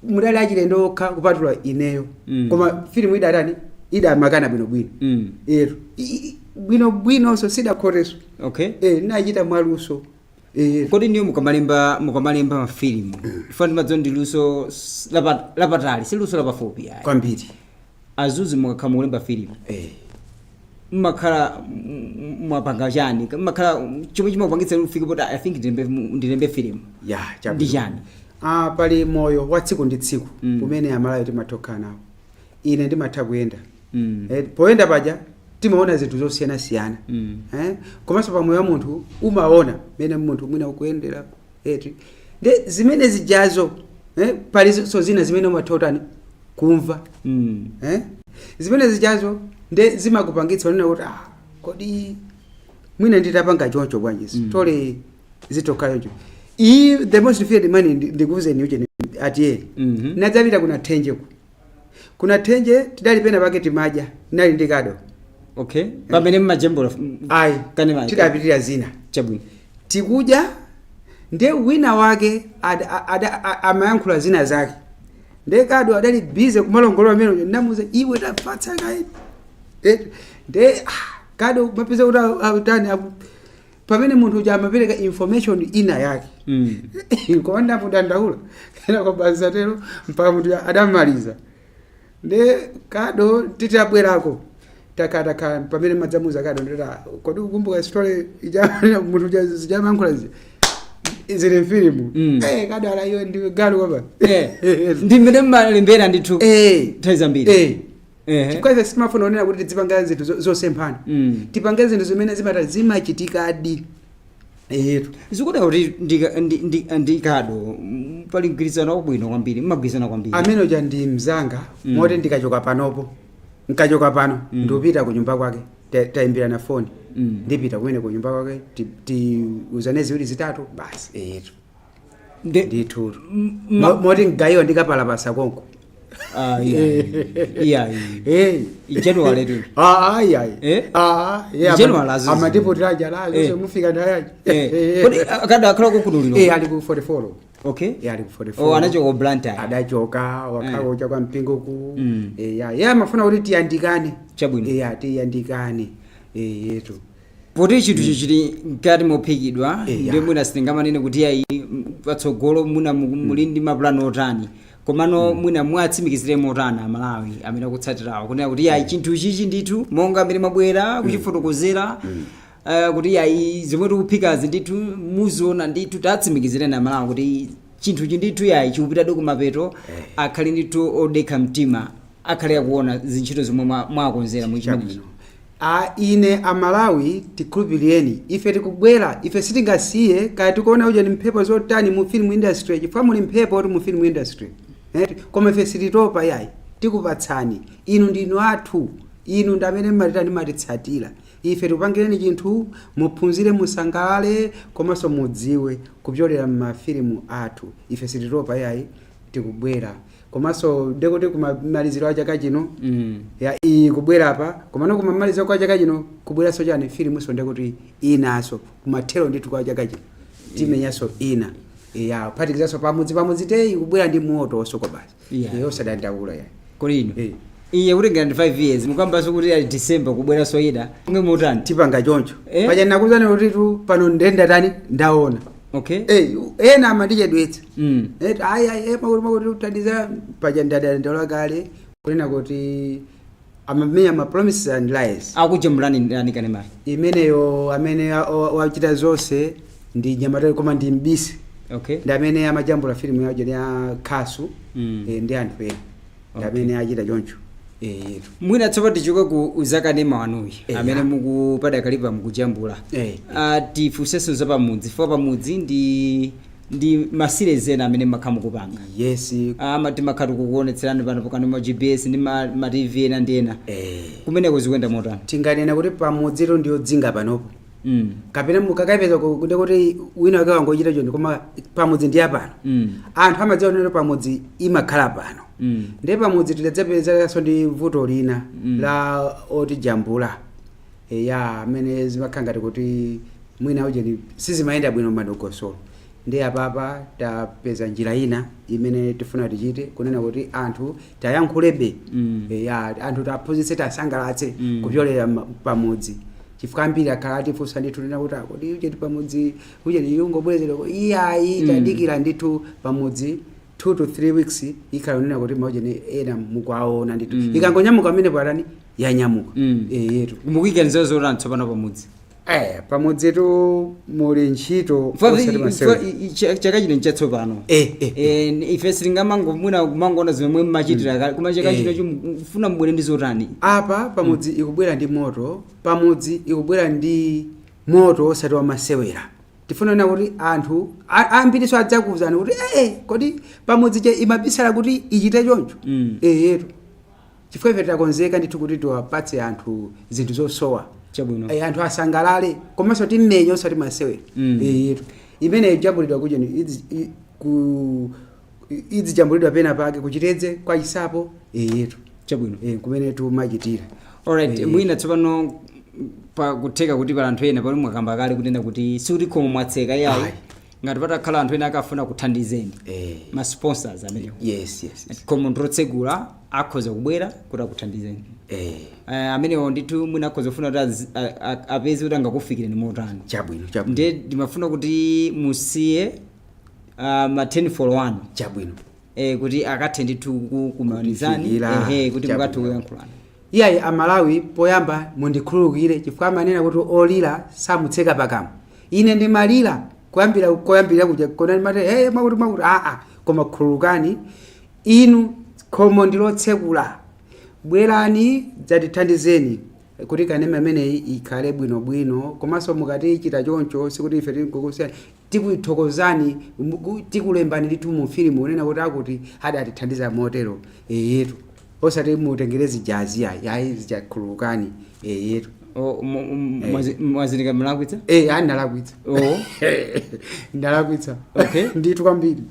mudali achilendo okha kupatula ineyo koma film ida makana bwinobwino ero bwinobwino so sidakhoteso okay nachita mwaluso kodi niyo mukamalemba mafilimu ifani madzo ndi luso lapatali si luso lapafupi ayi kwambiri Azuze mukakhala mukulemba filimu mmakhala mwapanga chani mmakhala chomwe chimakupangitsa ufike poti I think ndilembe filimu ndi chani pali moyo wa tsiku ndi tsiku kumene amalayo timatokhala nawo ine ndimatha kuyenda poyenda paja timaona zinthu zosiyana-siyana komanso pamoyo wa munthu umaona mene munthu mwina ukuyendera nde zimene zijazo pali so zina zimene umathotani kumva zimene zijazo nde zimakupangitsa unena kuti kodi mwina nditapanga choncho bwanji tole zitokhala choncho the most feared man ndikuuzeni uche ati nadzapita kuna Thenje tidali pena pake timadya nali ndikado okay pamene mmajembula ayi tidapitira zina chabwino tikudya nde wina wake amayankhula zina zake nde kado adali busy kumalongolola amene namuza iwe tapatsa kai nde kado mapeza utani pamene munthu uja amapereka information ina yake koma ndapudandaula ena kwa bazatero mpaka munthu adamaliza nde kado titabwerako takataka pamene madzamuza kado ndera kodi ukumbuka story ija munthu zijamankhula zile filimu kado ala iyo ndi galu kwapa ndimene mmalembera ndithu thaiza mbiri chifukwa smartphone onena kuti tidzipanga zinthu zosemphana tipange zinthu zimene zimachitikadi zikuda kuti ndikado pali mgwirizano wabwino kwambiri mmagwirizana kwambiri amene uja ndi mzanga moti ndikachoka panopo nkachoka pano ndipita ku nyumba kwake tayimbirana foni ndipita kumene ku nyumba kwake tiuzane ziwiri zitatu basi ndithu moti ngayiwa ndikapalapasa konko January tu amatipotiraja lazo mufika ndayaje kodi akada akhala kokuduliro ali ku 44 okay ali ku 44 anachoka Blantyre adachoka wakhawo cha kwa mpingo ku mafuna kuti tiyandikane chabwino tiyandikane yetu poti chinthu chichiti ngati mophikidwa ndi mwina sitingamanene kuti ayi patsogolo muna muli ndi mapulani otani komano mwina mwatsimikizire motana Amalawi amene akutsatirawo kunena kuti ayi chinthu chichi ndithu monga amene mabwera kuchifotokozera kuti ayi zomwe tikuphikazi ndithu muziona ndithu tatsimikizire na Amalawi kuti chinthu chindithu yayi chikupitadi kumapeto akhali ndithu odekha mtima akhale akuona zintchito zomwe mwakonzera muchimenechi ine Amalawi tikhulupiriyeni ife tikubwera ife sitingasiye kaya tikuona uja ni mphepo zotani mu film industry chifukwa muli mphepo oti mu film industry koma ife sititopa yayi tikupatsani inu ndinu athu inu ndamene mmatitani matitsatira ife tikupangireni chinthu muphunzire musangalale komanso mudziwe kupyolera m'mafilimu athu ife sititopa yayi tikubwera komanso ndekuti kumamaliziro a chaka chino kubwera apa komano kumamaliziro kwa chaka chino kubweranso chani filimuso ndekuti inaso kumathero ndithu kwa chaka chino timenyanso ina phatikizaso pamudzi teyi kubwera ndi moto osoko basi osadandaula yayi kolino iye kutengera ndi 5 years mukambaso kuti ali December kubweranso ina mwe mutani tipanga choncho paja nakuzana kuti pano ndenda tani ndaona Okay. Ena amandichedwetsa. Mm. Ayi makuti kuthandiza pachandadala ndola kale kunena kuti amamenya ma promises and lies. Akujambulani ndani kanema. Imeneyo amene wachita zonse ndi Nyamatali koma ndi mbisi. Okay. Ndi amene amajambula filimu yawo ya Khasu ndi anthu ena. Ndi amene achita choncho. Mwina tsopa tichoka ku uzakanema wanuyi amene mukupada kalipa mukujambula. Tifunsenso za pamudzi fo pamudzi ndi masirezi ena amene makhamu kupanga. Yes. Amati makhatu kukuonetserani pano pokano ma GPS ndi ma TV ena ndi ena. Kumeneko zikuenda motani. Tinganena kuti pamudziro ndiyo dzinga panopo. Kapena mukakapeza kuti wina wake wangochita chonde koma pamudzi ndi apano. Anthu amadziwa kuti pamudzi imakhala pano. Ndi pamudzi tidadzapezanso ndi vuto lina la otijambula. Amene zimakhala ngati kuti mwina ujeni sizimayenda bwino madongosolo. Ndi apapa tapeza njira ina imene tifuna tichite kunena kuti anthu tayankhulebe. Anthu taphunzitse tasangalatse kupyolera pamudzi. Chifukwa mbiri akhala atifunsa ndithu nena kuti akodi ucheti pamudzi ucheti yungobwezereko iyayi tadikira ndithu pamudzi 2 to 3 weeks ikhala nena kuti maujeni ena mukwaona ndithu ikangonyamuka amene patani yanyamuka. Yetu mukuiganiza zotani tsopano pamudzi. Pamudzi tu muli ntchito chaka chino chatsopano. Ife sitingamango mwina kumangoona zimwe mmachitira koma chaka chino chimufuna mbwere ndi zotani. Apa pamudzi ikubwera ndi moto, pamudzi ikubwera ndi moto osati wamasewera. Tifuna na kuti anthu ambiri so adzakuwuzani kuti kodi pamudzi imabisala kuti ichite choncho. Yetu chifukwa ife takonzeka ndithu kuti tiwapatse anthu zinthu zosowa. Chabwino. Anthu asangalale komanso timmenye osati masewera. Yetu imene ijambulidwa kujeni idzijambulidwa pena pake kuchitedze kwa isapo. Yetu chabwino. Kumene tumachitira. Alright, mwina tsopano pakutheka kuti pala anthu ena pali mwakamba kale kunena kuti sikuti khomo mwatseka yayi ngati patakhala anthu ena akafuna kuthandizeni ma sponsors amene. Yes. Khomo ndotsegula akhoza kubwera kuti akuthandizeni. Amenewo ndithu mwina akhoza kufuna kuti apeze kuti angakufikire ni motani. Chabwino. Ndiye ndimafuna kuti musiye ma 10 for 1. Chabwino. Kuti akathe ndithu kumanizani kuti mukathe kuyankhulana. Iyayi Amalawi poyamba mundikhululukire chifukwa manena kuti olira samutseka pakamwa. Ine ndimalira koyambira kuja kona mate makuti koma khululukani inu khomo ndilotsekula. Bwerani dzatithandizeni kuti kanema imeneyi ikhale bwinobwino komanso mukati chita choncho sikuti ife tikukusiyani tikuyithokozani tikulembani ndithu mu filimu unena kuti akuti adatithandiza motero. Yetu osati mutengerezi jazi yayi zichakhululukani. Yetu mwazinika mlakwitsa? Ndalakwitsa. Ndalakwitsa. Okay. Ndithu kwambiri.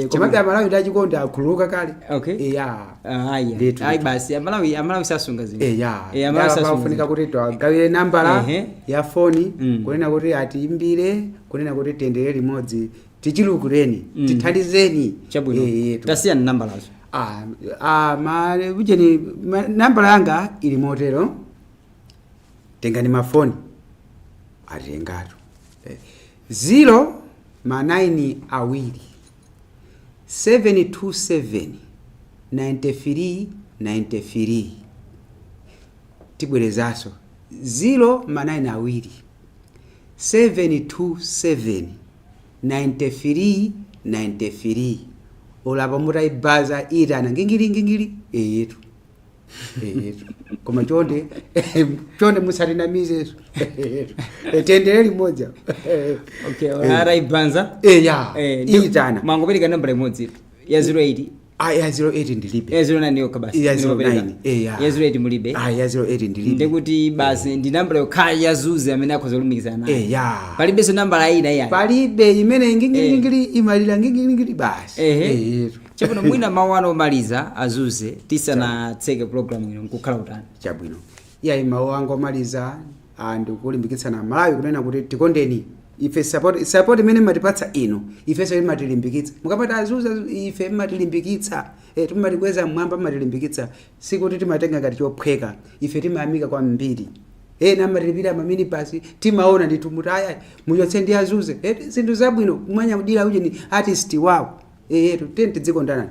Chimati Amalawi ndachikondi akhululuka kale. Okay. Ayi basi Amalawi sasunga zinthu. Amalawi safunika kuti twagawire nambala ya phone kunena kuti atiimbire kunena kuti tendere limodzi tichilukureni tithandizeni. Chabwino. Tasiyani nambalazo. Ujeni nambala yanga ili motero. Tengani mafoni atengatu 0 9 awiri 727 93 tibwerezaso 0 9 awiri 727 93 olapa mutaibaza itana ngingiri. Yetu koma chonde musatinamizeso tendere limodzi. Okay, ara ibanza itana mangopereka nambala imodzi ya 08 ya 08 ndilibe. Ya 09 yokha basi. Ya 09 ya 08 mulibe. Ya 08 ndilibe. Ndikuti basi ndi nambala yokha ya Zuze amene akhoza kulumikizana naye. Palibe so nambala ina yani. Palibe imene ngingiri imalira ngingiri basi. Chabwino mwina mawano omaliza azuze tisanatseke program ino nkukhala utani. Chabwino. Iyayi mawu anga omaliza ndikulimbikitsana Malawi kunena kuti tikondeni. Ife support imene matipatsa ino ifenso imatilimbikitsa. Mukapata azuza ife matilimbikitsa. Tumatikweza mwamba matilimbikitsa. Sikuti timatenga ngati chophweka. Ife timayamika kwambiri. namaripira mamini pasi timaona nditumutaya muchotse ndi azuze zinthu zabwino kumanya kudira uje ni artist wawo tente dzikondana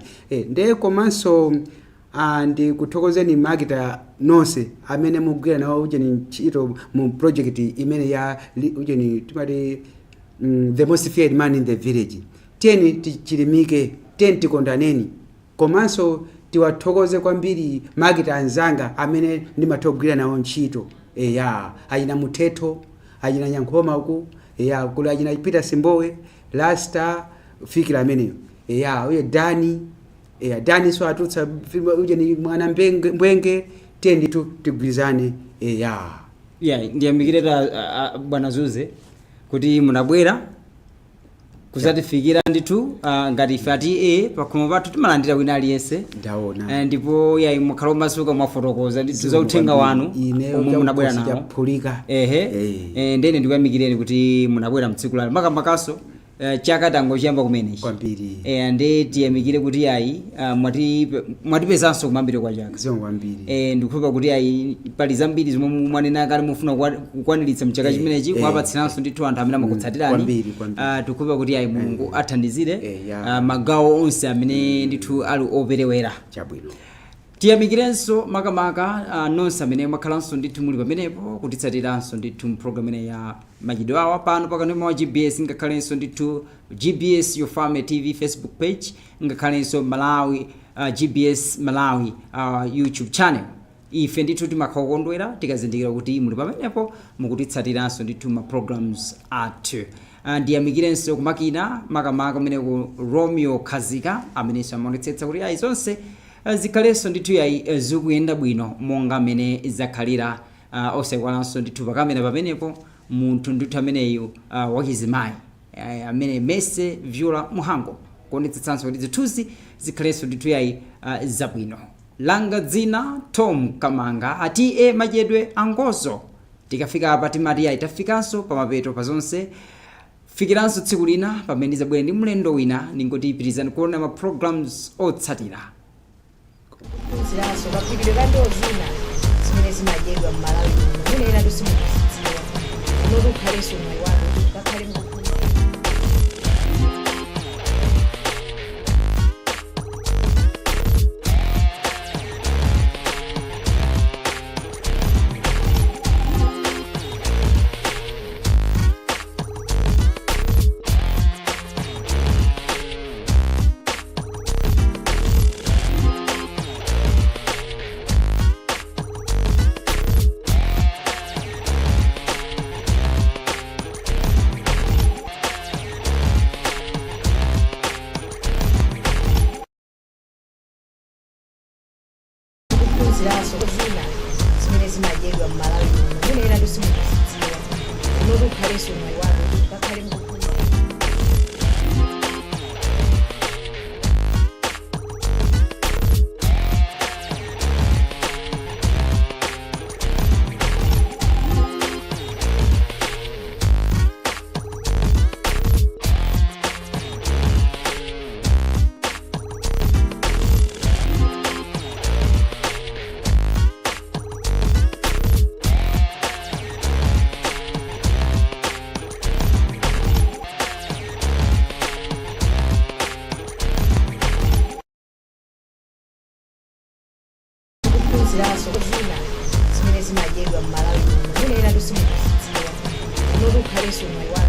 nde komanso ndikuthokozeni makita nonse amene mugwira nawo uje ni ntchito mu project imene ya uje ni timati the most feared man in the village. Teni tichilimike, teni tikondaneni, komanso tiwathokoze kwambiri makita anzanga amene ndimatogwira nawo ntchito ayina Mutheto, ayina Nyankhoma uku kula ayina Peter Simbowe lasta fikira ameneyo uye Dani so atutsa uje ni mwana mbwenge tendi tigwizane ndiyamikireta bwana Zuze kuti munabwera kuzatifikira ndithu ngati ife ati pakhomo pathu timalandira wina aliyense ndaona ndipo mukhala masuka mwafotokoza ndithu za uthenga wanu omwe munabwera nawo ndene ndikuyamikireni kuti munabwera mtsiku lalo makamakaso chaka tango chiyamba kumenechi kwambiri ndi tiyamikire kuti mwatipezanso kumambiri kwa chaka kwambiri ndikukhulupirira kuti pali zambiri zomwe mwanena kale mufuna kukwaniritsa mchaka chimenechi kuwapatsiranso ndithu anthu amene amakutsatirani tikukhulupirira kuti Mulungu athandizire magawo onse amene ndithu ali operewera chabwino. Tiyamikirenso makamaka nonse amene mwakhalanso ndithu muli pamenepo kutitsatiranso ndithu program ine ya machidwe awa pano pakanema wa GBS ngakhalenso ndithu GBS Your Family TV Facebook page ngakhalenso Malawi GBS Malawi YouTube channel. Ife ndithu timakhokondwera tikazindikira kuti muli pamenepo mukutitsatiranso ndithu ma programs athu. Ndiyamikirenso kumakina makamaka amene ku Romeo Khazika amene amaonetsetsa kuti zonse zikhalenso ndithu zikuyenda bwino monga amene zakhalira osaiwalanso ndithu pakamera pamenepo munthu ndithu ameneyu wachizimayi amene Mese Viola Muhango kuonetsetsanso kuti zithuzi zikhalenso ndithu zabwino. Langa dzina Tom Kamanga ati machedwe angozo tikafika apa timati itafikanso pamapeto pa zonse. Fikiranso tsiku lina pamene zabwera ndi mlendo wina ningoti pirizani kuona ma programs otsatira. Ziraso bakwidwe bandozina zimene zimadyedwa mu Malawi muno era tusimuzidziwa nokukhaleso mwayi wanu ngakhale mukulu. Ziraso zina zimene zimadyedwa mu Malawi muno era tusimuzidziwa nokukhaleso mwayi wanu ngakhale mukulu. Ziraso zina zimene zimadyedwa mu Malawi muno era tusimuzidziwa nokukhaleso mwayi wanu